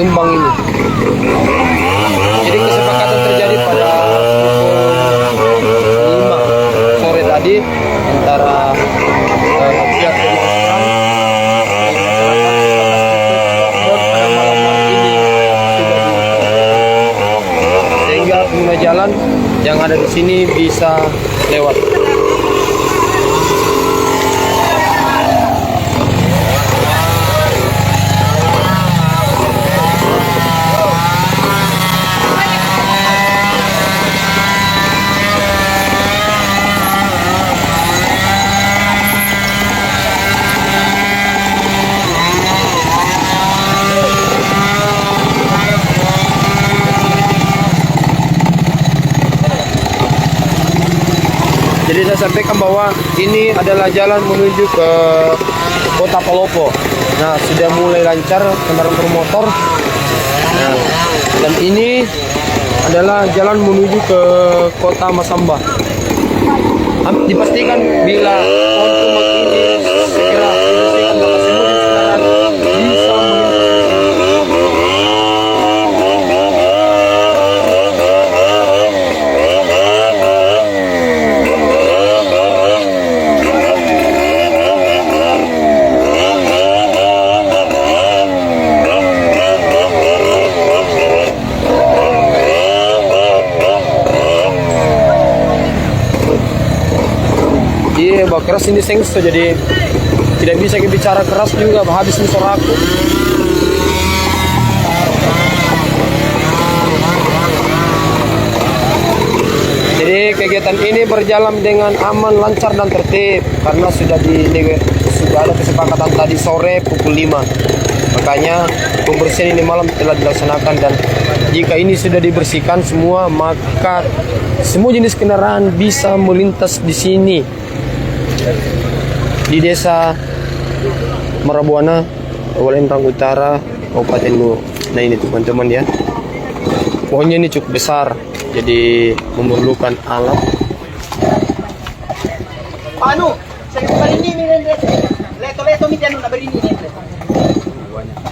tumbang ini. Jadi kesepakatan terjadi pada pukul 5 sore tadi antara pihak pemadam dan masyarakat pada malam hari ini sudah ditutup, sehingga pengguna jalan yang ada di sini bisa lewat. Jadi saya sampaikan bahwa ini adalah jalan menuju ke Kota Palopo. Nah, sudah mulai lancar kendaraan bermotor. Nah, dan ini adalah jalan menuju ke Kota Masamba. Dipastikan bila pohon tumbang ini segera dibersihkan, maka semua jenis kendaraan bisa melintas. ini bawa keras ini sengso, jadi tidak bisa bicara keras juga, habis nih suaraku. Jadi kegiatan ini berjalan dengan aman, lancar dan tertib karena sudah ada kesepakatan tadi sore pukul 5. Makanya pembersihan ini malam telah dilaksanakan, dan jika ini sudah dibersihkan semua, maka semua jenis kendaraan bisa melintas di sini di desa Marabuana, Walendang Utara, Kabupaten Luwu. Nah ini teman-teman ya, pohonnya ini cukup besar, jadi memerlukan alat. Paano? Sa barini ni Rende. Leto mi tiano na barini ni Rende.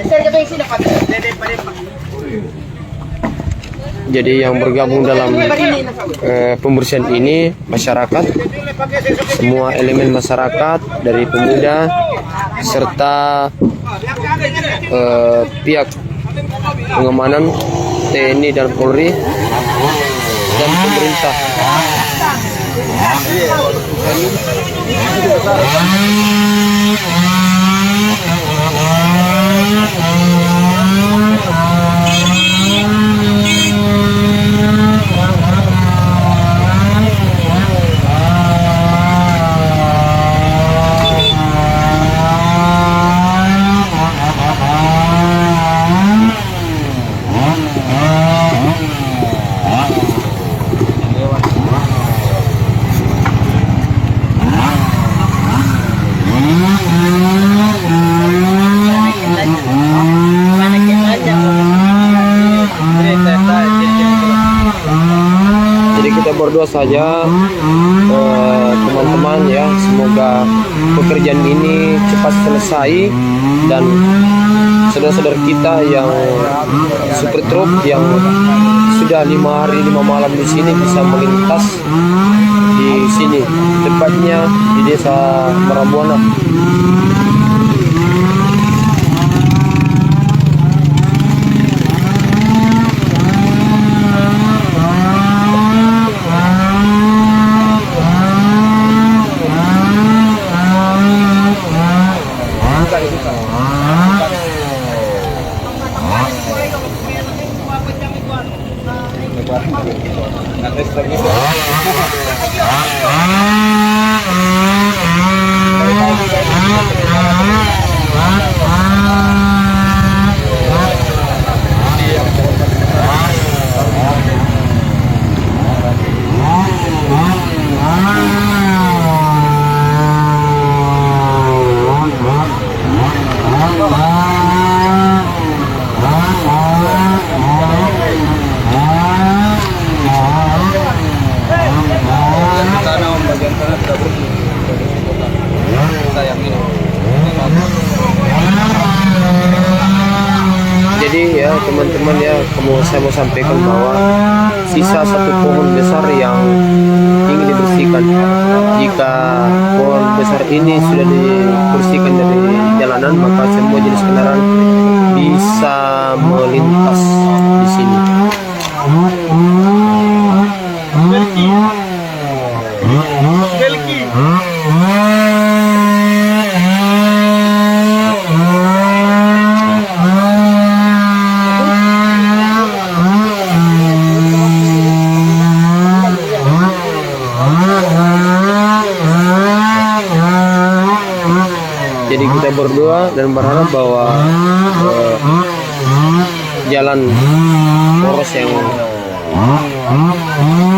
Sir, ka ba yung sinapat? Dede pa rin pa. Jadi yang bergabung dalam pembersihan ini masyarakat, semua elemen masyarakat dari pemuda serta pihak pengamanan TNI dan Polri dan pemerintah. Jadi kita berdoa saja teman-teman ya, semoga pekerjaan ini cepat selesai dan saudara-saudara kita yang super truk yang sudah 5 hari 5 malam di sini bisa melintas di sini, tepatnya di desa Marabuana. Jadi ya teman-teman ya, saya mau sampaikan bahwa sisa satu pohon besar yang ingin dibersihkan. Jika pohon besar ini sudah dibersihkan dari jalanan, maka semua jenis kendaraan bisa melintas di sini. Jadi kita berdoa dan berharap bahwa jalan poros yang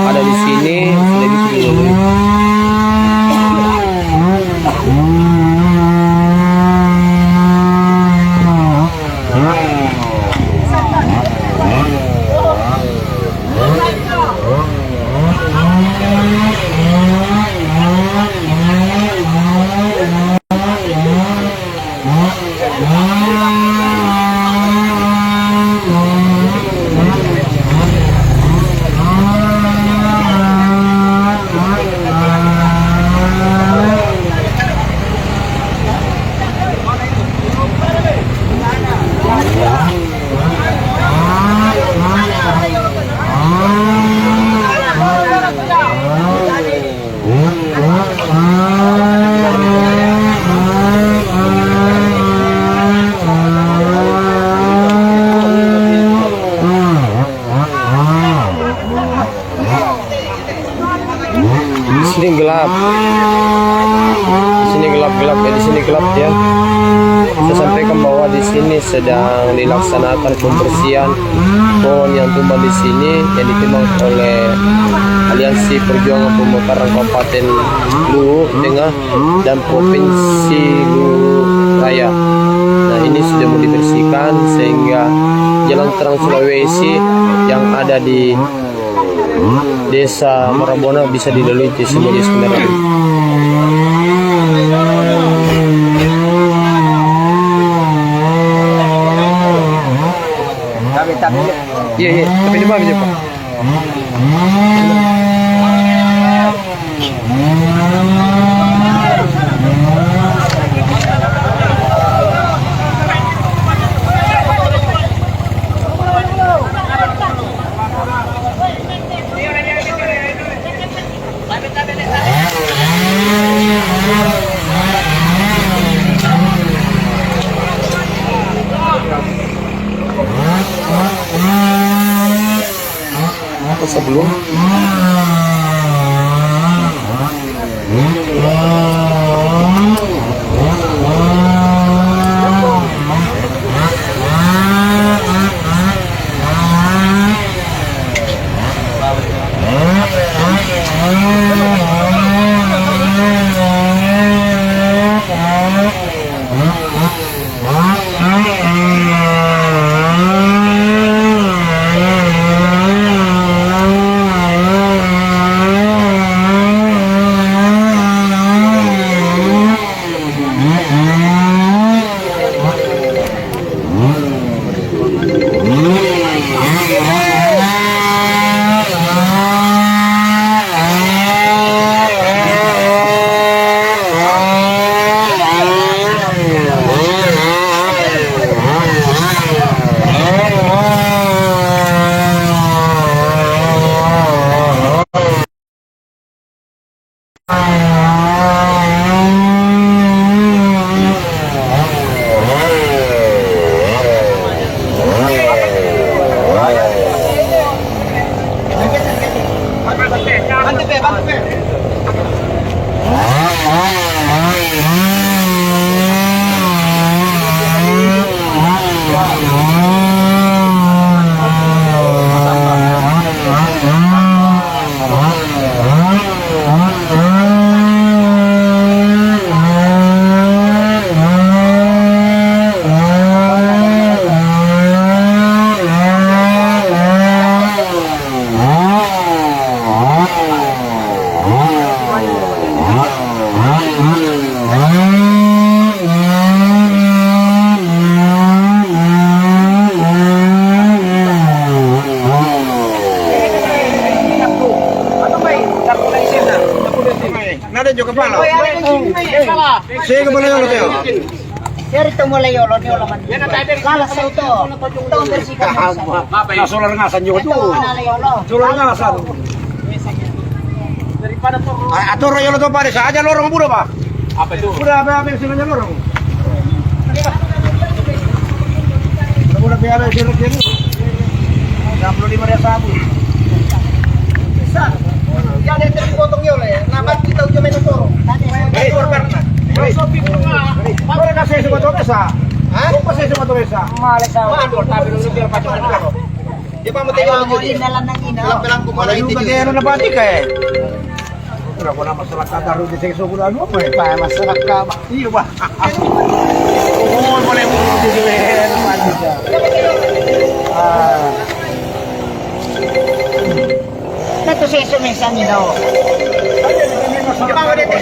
ada di sini sudah bisa dilalui. sini gelap. Di sini gelap-gelap ya, di sini gelap ya. Saya sampaikan bahwa di sini sedang dilaksanakan pembersihan pohon yang tumbang di sini yang ditimbang oleh Aliansi Perjuangan Pemekaran Kabupaten Luwu Tengah dan Provinsi Luwu Raya. Nah, ini sudah mau dibersihkan sehingga Jalan Trans Sulawesi yang ada di Desa Marabona bisa dilalui di semua jenis kendaraan. Iya, tapi di mana Pak? Sebelum Nada juga kepala. Saya kepala yang lo Dari itu mulai yolo ni yolo man. Lala sa ito. Ito ang bersihkan. Solar ngasan juga tuh. Solar ngasan. Atur yolo tuh pada saja lorong budak pak. Apa itu? Budak apa sebenarnya lorong. Budak apa sebenarnya? 65 sabu. Bisa. Ya ada yang potong yolo ya. Nama kita udah main turun. Baik, korban. Para kasi sa motor sa. Ha? Kung pa sa motor sa. Malasa. Maandor tabi ng lugar pa sa ano. Di ba mo tayo Mo inalan ng ina. Lang ko mala hindi kaya ano na ba di kay. Ora ko na masalah ka daro di sa sugulan mo pa. Pa masalah ka ba? Iyo ba? Oo, boleh mo di sila naman siya. Ito sa sumisan ni daw. Di ba mo dito?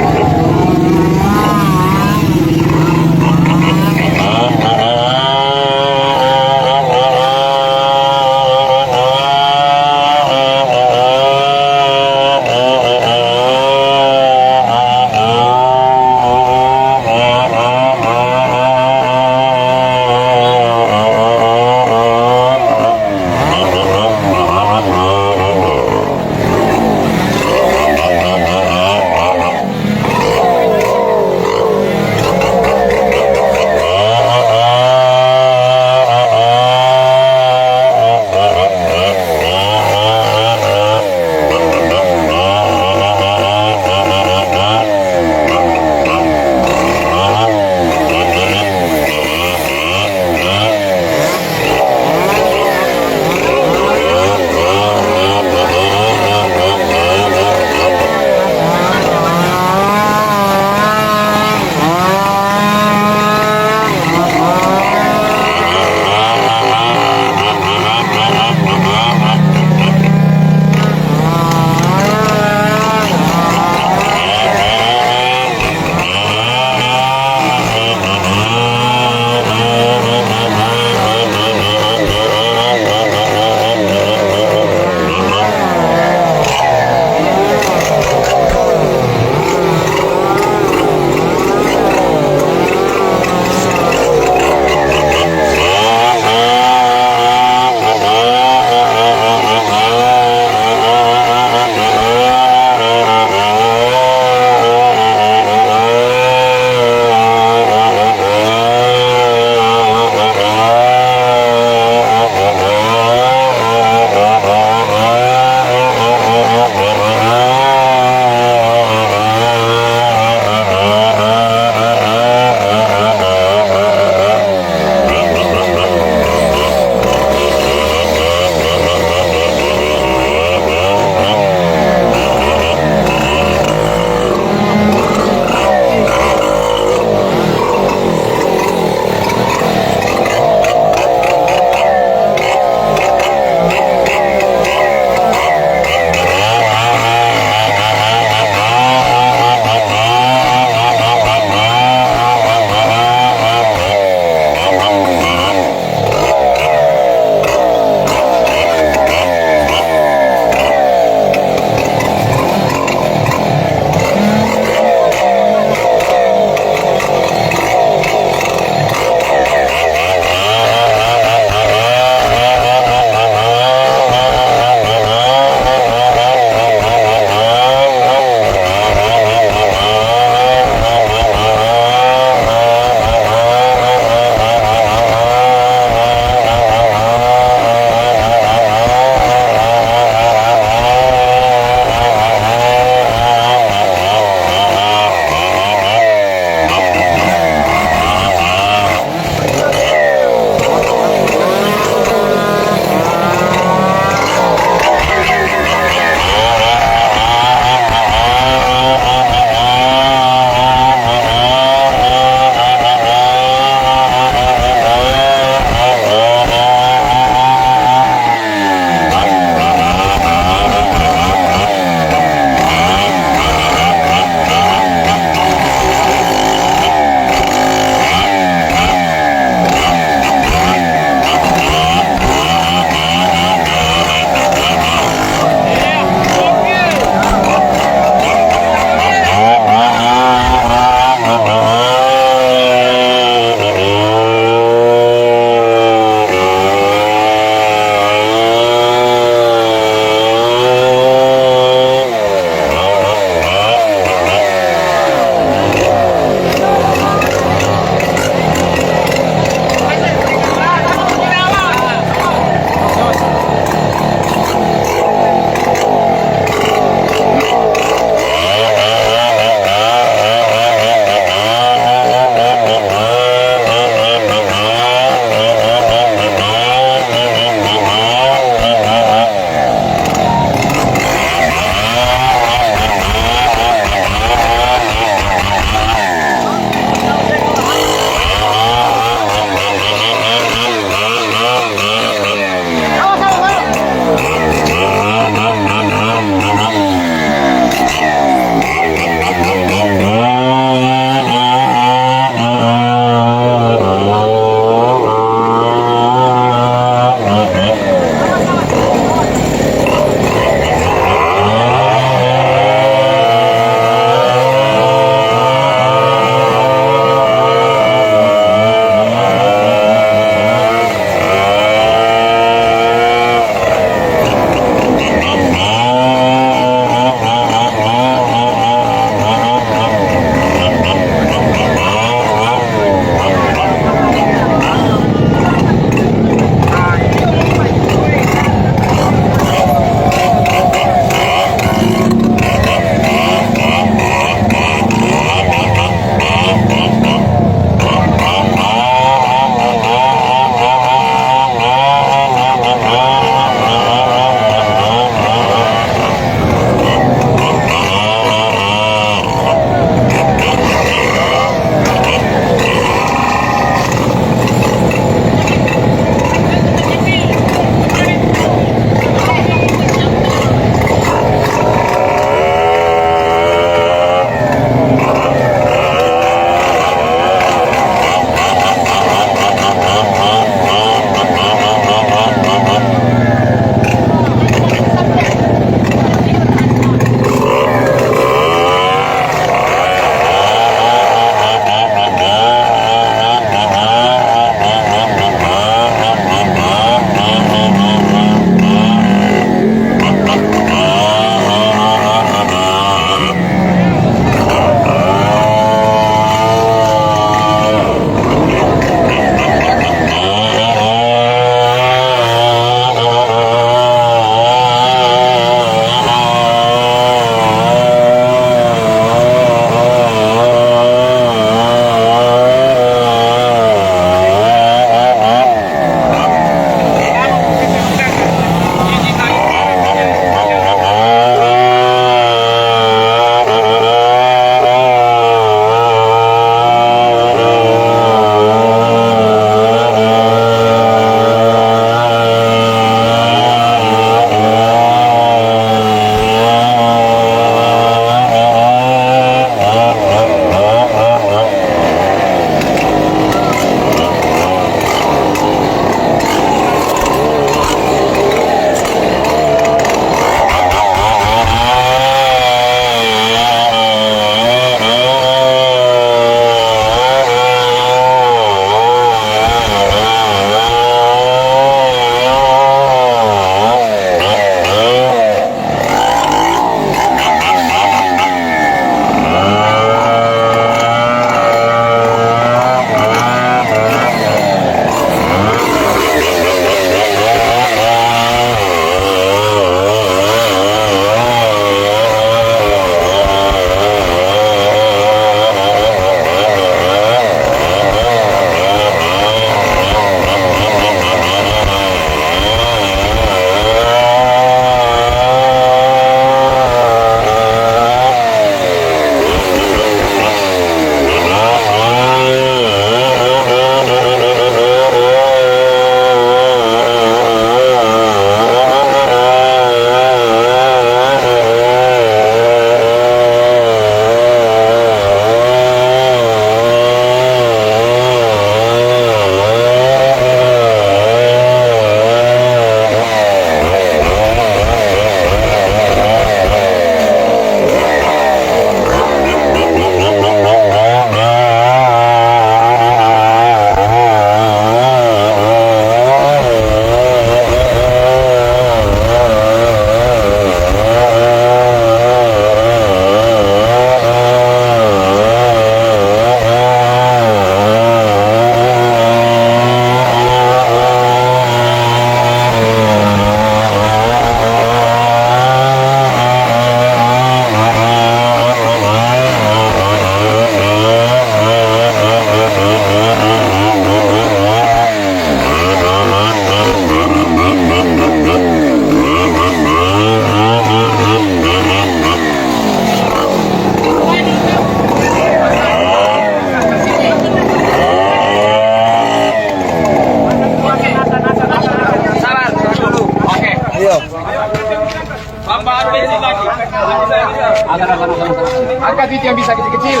Angkat itu yang bisa kecil-kecil.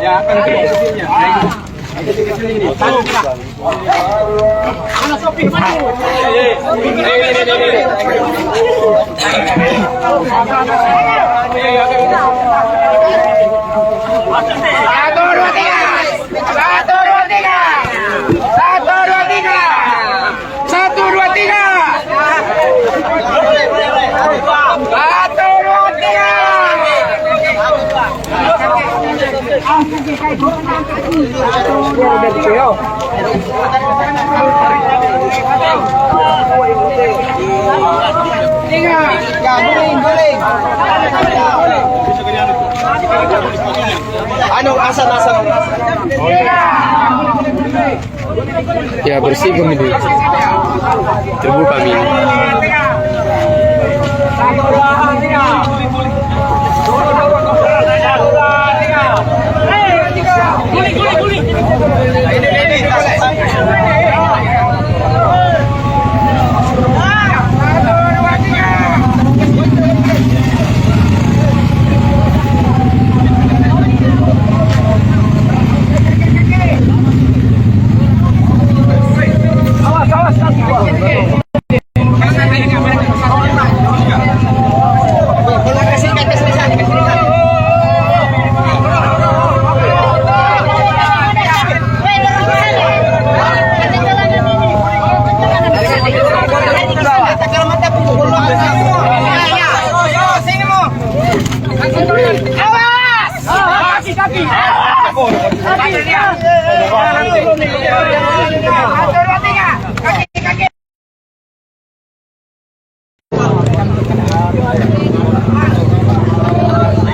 Ya, angkat kecil-kecilnya. Kecil-kecil ini. Mana Sopi maju? Satu, dua, tiga. Satu, dua, tiga. Satu, dua, tiga. Satu, dua, tiga. Satu, dua, tiga. Ya bersih kami dulu. Terbuka kami.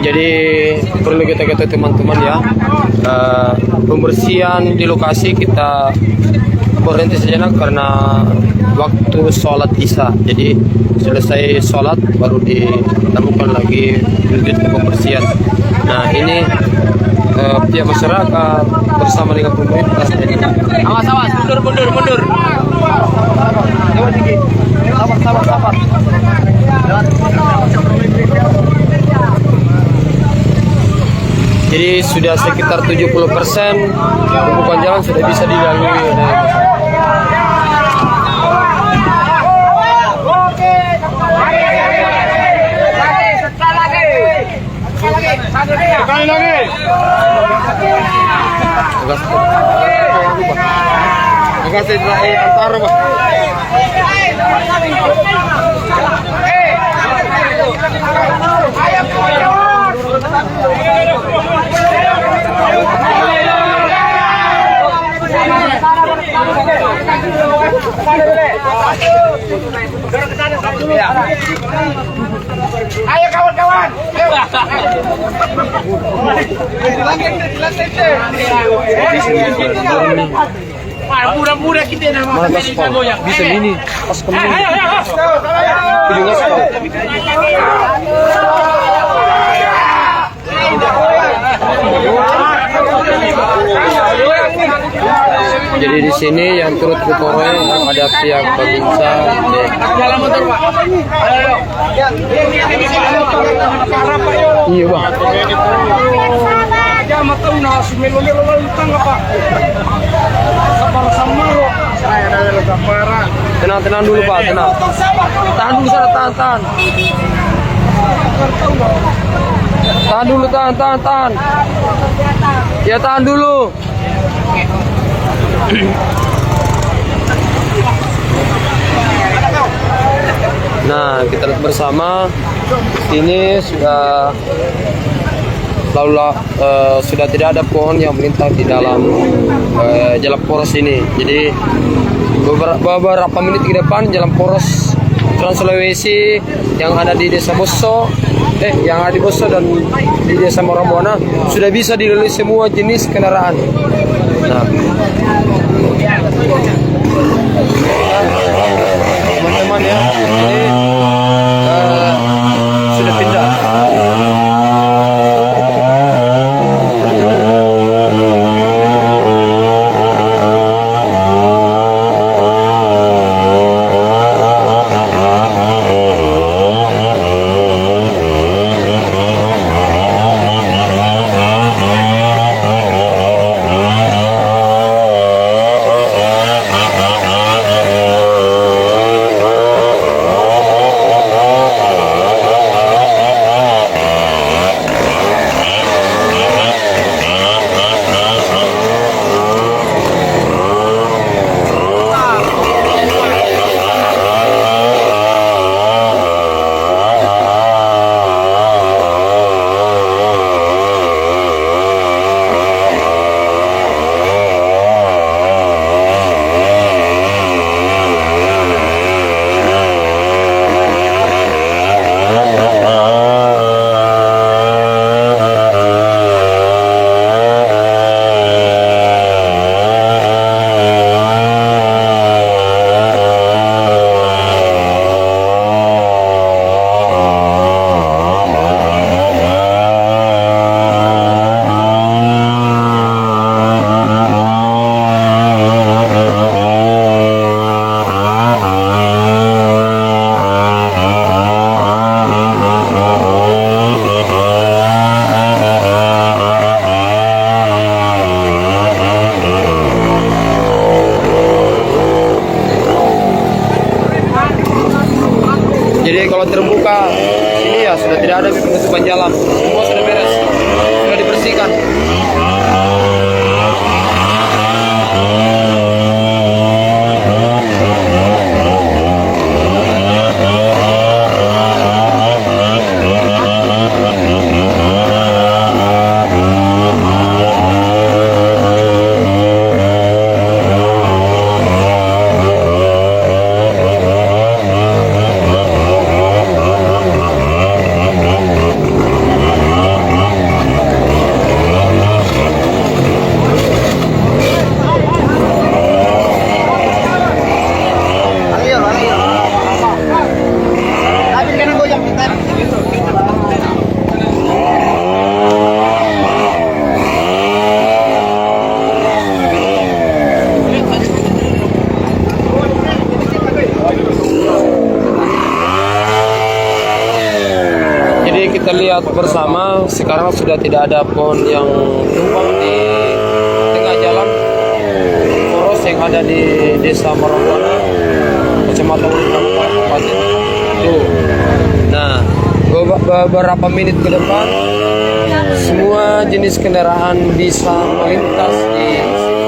Jadi perlu kita ketahui teman-teman ya, pembersihan di lokasi kita berhenti sejenak karena waktu sholat isya. Jadi selesai sholat baru dilakukan lagi lanjut pembersihan. Nah ini pihak masyarakat bersama dengan pemerintah. Awas awas, mundur. Sabar. Jadi sudah sekitar 70% pembukaan jalan sudah bisa dilalui. Sekali lagi. Makasih antara Pak. Ayo kawan-kawan. Mudah-mudah kita nama Bisa ini pas kemana? Ujung aspal. Jadi di sini yang turut berkorban ada pihak Babinsa. Iya bang. Tenang dulu Pak, tenang. Tahan dulu sana, tahan. Tahan dulu, tahan. Ya tahan dulu. Nah, kita lihat bersama ini sudah sudah tidak ada pohon yang melintang di dalam jalan poros ini. Jadi beberapa menit ke depan jalan poros Trans Sulawesi yang ada di Desa Boso, yang ada di Boso dan di Desa Morambona sudah bisa dilalui semua jenis kendaraan. Nah, teman-teman ya, ini sudah pindah. lihat bersama sekarang sudah tidak ada pohon yang tumbang di tengah jalan poros yang ada di Desa Marangwana, Kecamatan Kabupaten Kabupaten. Tuh. Nah, beberapa menit ke depan semua jenis kendaraan bisa melintas di sini.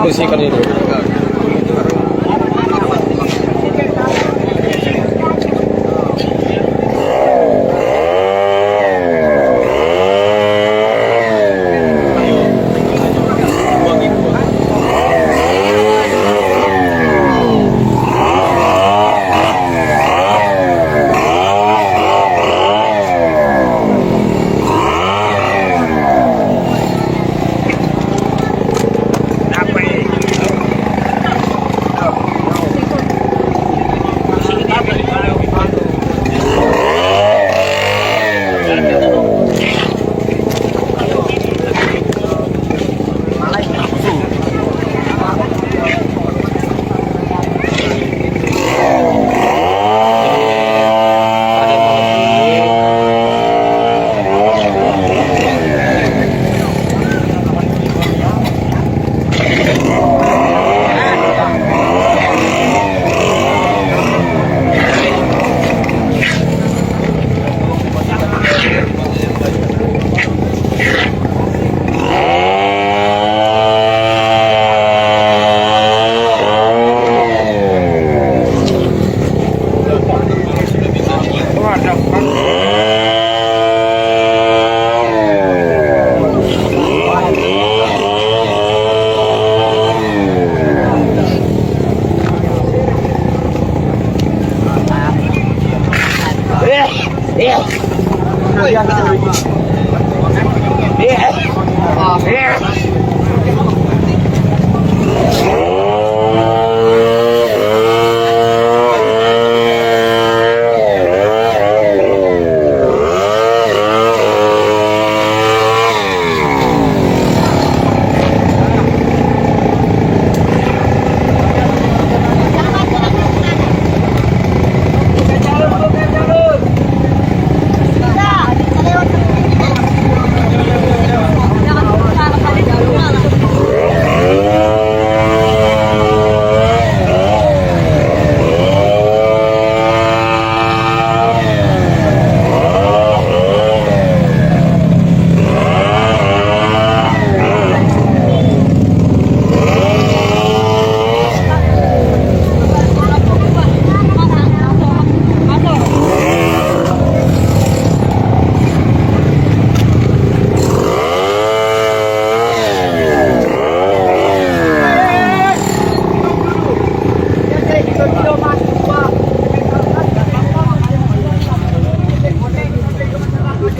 Bersihkan ini.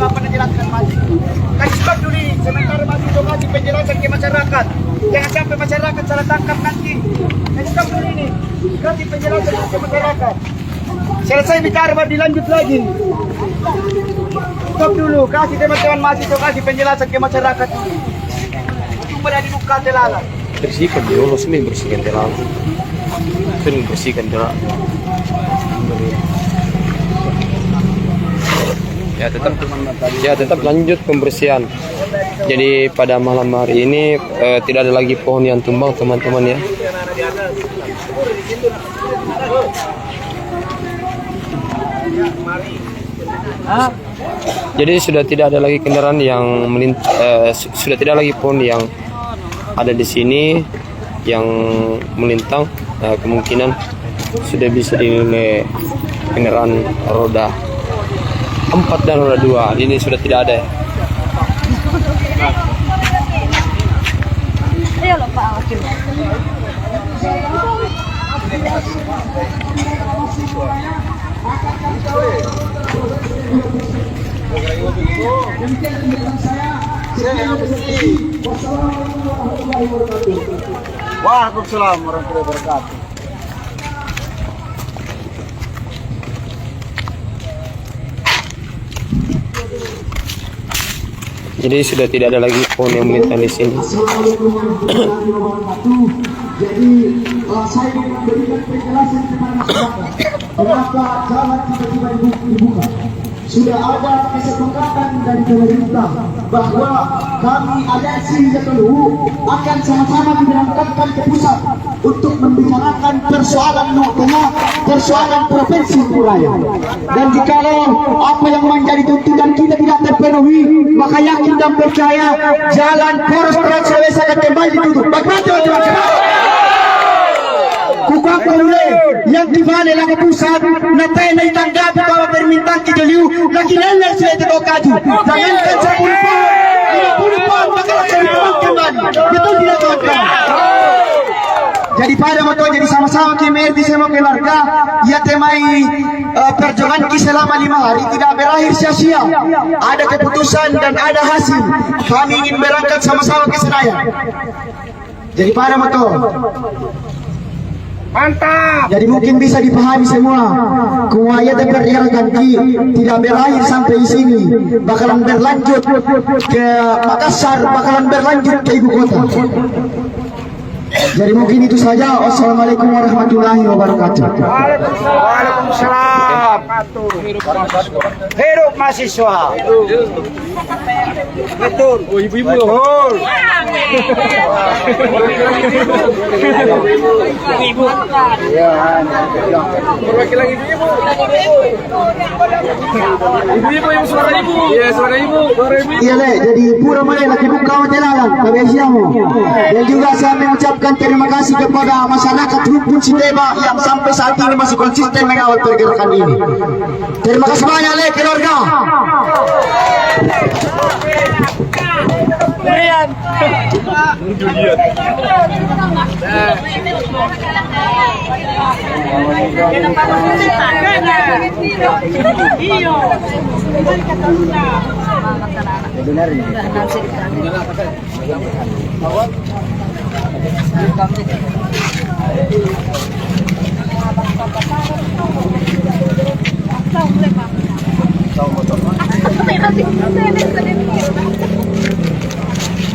Apa menjelaskan masih? Kasih sebab dulu ini, sementara masih untuk kasih penjelasan ke masyarakat. Jangan sampai masyarakat salah tangkap nanti. Kasih sebab dulu ini, kasih penjelasan ke masyarakat. Selesai bicara baru dilanjut lagi. Stop dulu, kasih teman-teman mahasiswa kasih penjelasan ke masyarakat dulu. Itu pada dibuka telalang. Bersihkan dulu, sini bersihkan telang. Sini bersihkan telang. Ya tetap lanjut pembersihan. Jadi pada malam hari ini tidak ada lagi pohon yang tumbang teman-teman ya. Jadi sudah tidak ada lagi kendaraan yang sudah tidak lagi pohon yang ada di sini yang melintang. Kemungkinan sudah bisa dinilai kendaraan roda 4 dan roda 2 ini sudah tidak ada. Ayo loh Pak Wakil. Waalaikumsalam warahmatullahi wabarakatuh. Jadi sudah tidak ada lagi pohon yang melintang di sini. Jadi saya ingin memberikan penjelasan kepada masyarakat kenapa jalan tiba-tiba dibuka. Sudah ada kesepakatan dari pemerintah bahwa kami aliansi Jatelu akan sama-sama diberangkatkan ke pusat untuk membicarakan persoalan Tengah, persoalan provinsi Puraya. Dan jikalau apa yang menjadi tuntutan kita tidak terpenuhi, maka yakin dan percaya jalan poros Trans Sulawesi akan kembali ditutup. Bagaimana teman-teman? Kukakulule yang kibale lang pusat na tayo na itanggap bahwa permintaan kidaliw na kinalal sila ito kaju. Jangankan sa pulupon, bakal sa pulupon kembali. Betul tidak teman-teman? Jadi pada moto jadi sama-sama KMR di semua keluarga ya temai perjuangan kita selama 5 hari tidak berakhir sia-sia. Ada keputusan dan ada hasil. Kami ingin berangkat sama-sama ke Senayan. Jadi pada moto mantap. Jadi mungkin bisa dipahami semua. Kuaya DPR ganti tidak berakhir sampai di sini. Bakalan berlanjut ke Makassar, bakalan berlanjut ke ibu kota. Jadi mungkin itu saja. Wassalamualaikum warahmatullahi wabarakatuh. Waalaikumsalam. Hidup mahasiswa. Betul. Oh, ibu-ibu. Betul. Ibu. Ya, perwakilan ibu-ibu. Ibu-ibu yang suara ibu. Iya, suara ibu. Iya, Le. Jadi pura mana lagi buka hotelan, kabesiamu. Dan juga saya mengucapkan terima kasih kepada masyarakat Rukun Siteba yang sampai saat ini masih konsisten mengawal pergerakan ini. Terima kasih banyak, Le, keluarga.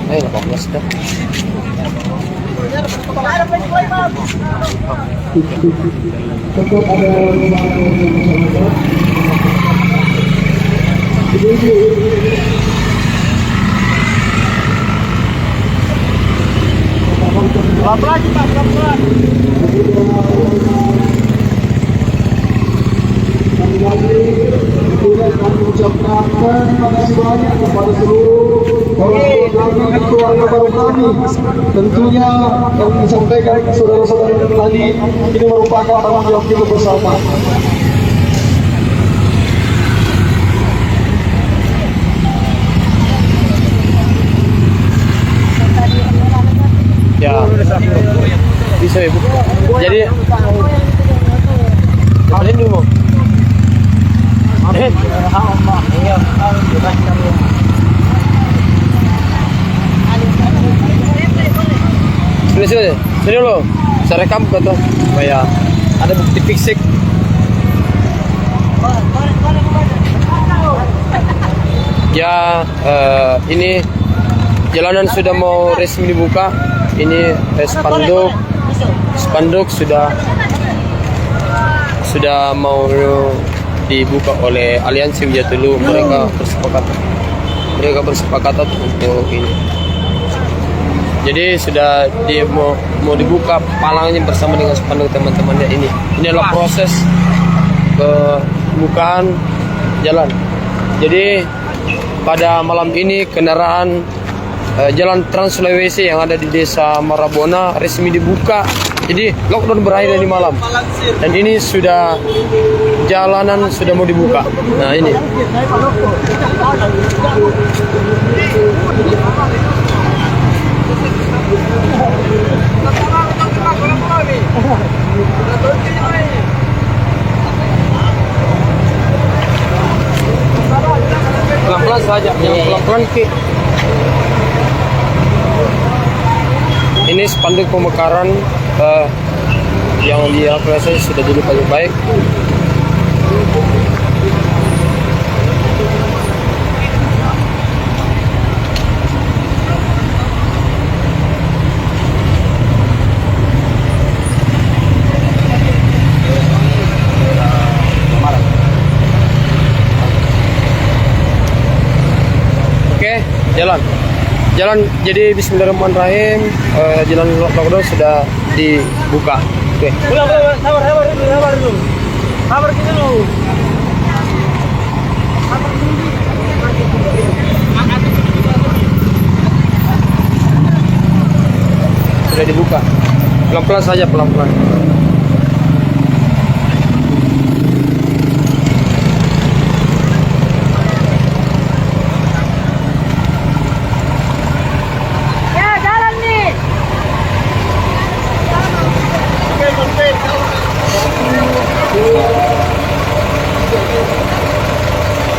Ay, 18 dah. Lagi Pak, pelan-pelan. Kami ucapkan terima kasih banyak kepada seluruh orang-orang dan keluarga baru kami. Tentunya yang disampaikan saudara-saudara tadi ini merupakan tanggung jawab kita bersama. Ya, bisa ibu. Jadi dulu. Sini dulu. Saya rekam kata supaya ada bukti fisik. Ya, ini jalanan sudah mau resmi dibuka. Ini spanduk sudah mau dibuka oleh Aliansi Wijatelu. Mereka bersepakat untuk ini. Jadi sudah mau dibuka palangnya bersama dengan spanduk teman-temannya ini. Ini adalah proses pembukaan jalan. Jadi pada malam ini kendaraan jalan Trans Sulawesi yang ada di Desa Marabona resmi dibuka. Jadi lockdown berakhir di malam. Dan ini sudah jalanan sudah mau dibuka. Nah ini. Pelan-pelan saja, jangan pelan-pelan Ki. Ini spanduk pemekaran yang diapresiasi sudah jadi paling baik. Jalan jadi bismillahirrahmanirrahim, jalan lockdown sudah dibuka. Oke. Sabar dulu. Sudah dibuka. Pelan-pelan saja, pelan-pelan.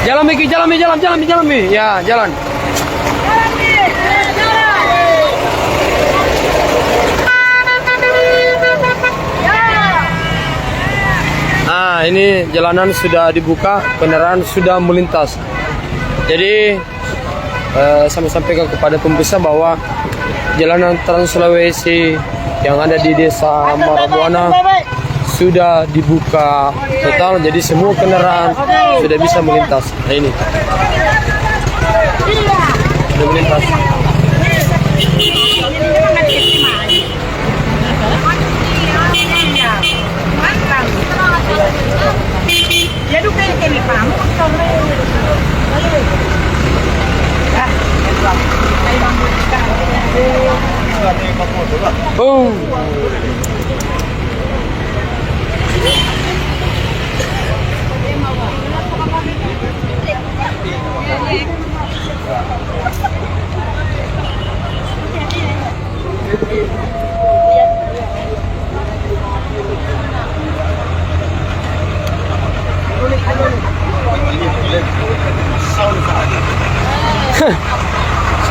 Jalan Miki, jalan Mi. Ya, jalan. Nah, ini jalanan sudah dibuka, kendaraan sudah melintas. Jadi saya sampaikan kepada pemirsa bahwa jalanan Trans Sulawesi yang ada di Desa Marabona sudah dibuka total, jadi semua kendaraan sudah bisa melintas. Nah ini sudah melintas. Boom.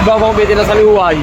Sebab mau bete na sa liway.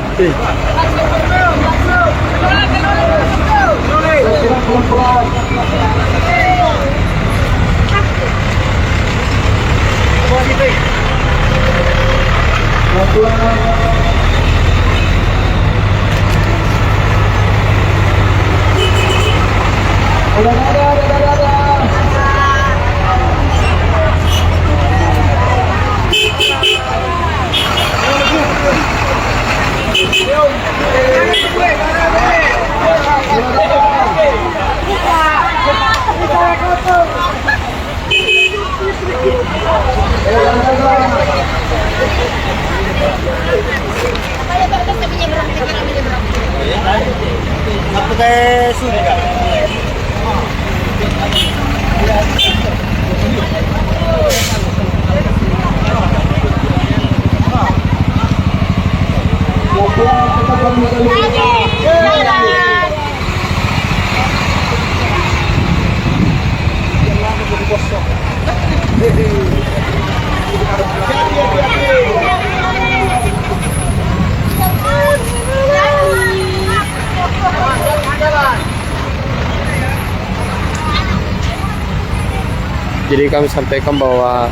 Jadi kami sampaikan bahwa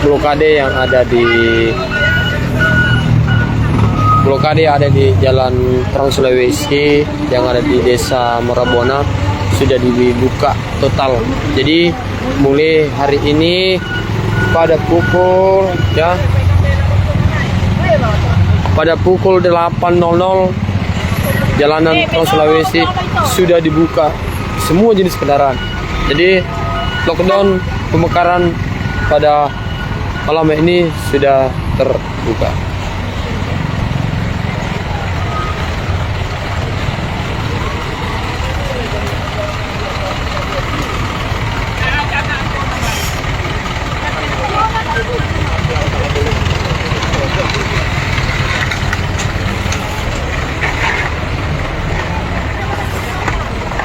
blokade yang ada di Jalan Trans Sulawesi yang ada di Desa Marabuana sudah dibuka total. Jadi mulai hari ini pada pukul 8.00 jalanan Trans Sulawesi sudah dibuka semua jenis kendaraan. Jadi lockdown pemekaran pada malam ini sudah terbuka.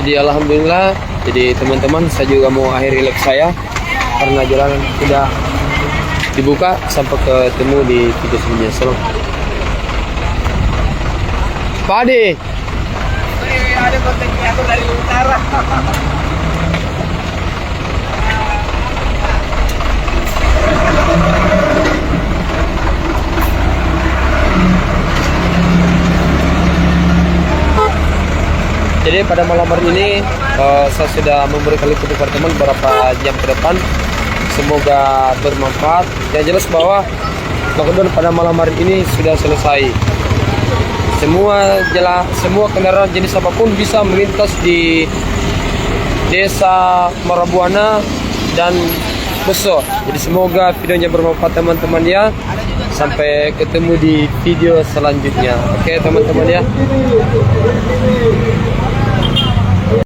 Jadi alhamdulillah, jadi teman-teman saya juga mau akhiri live saya karena jalan sudah dibuka. Sampai ketemu di video selanjutnya. Salam. Pak Ade. Ada kontennya aku dari utara. Jadi pada malam hari ini saya sudah memberikan lihat kepada teman beberapa jam ke depan. Semoga bermanfaat. Yang jelas bahwa lockdown pada malam hari ini sudah selesai. Semua kendaraan jenis apapun bisa melintas di Desa Marabuana dan Beso. Jadi semoga videonya bermanfaat teman-teman ya. Sampai ketemu di video selanjutnya. Oke teman-teman ya.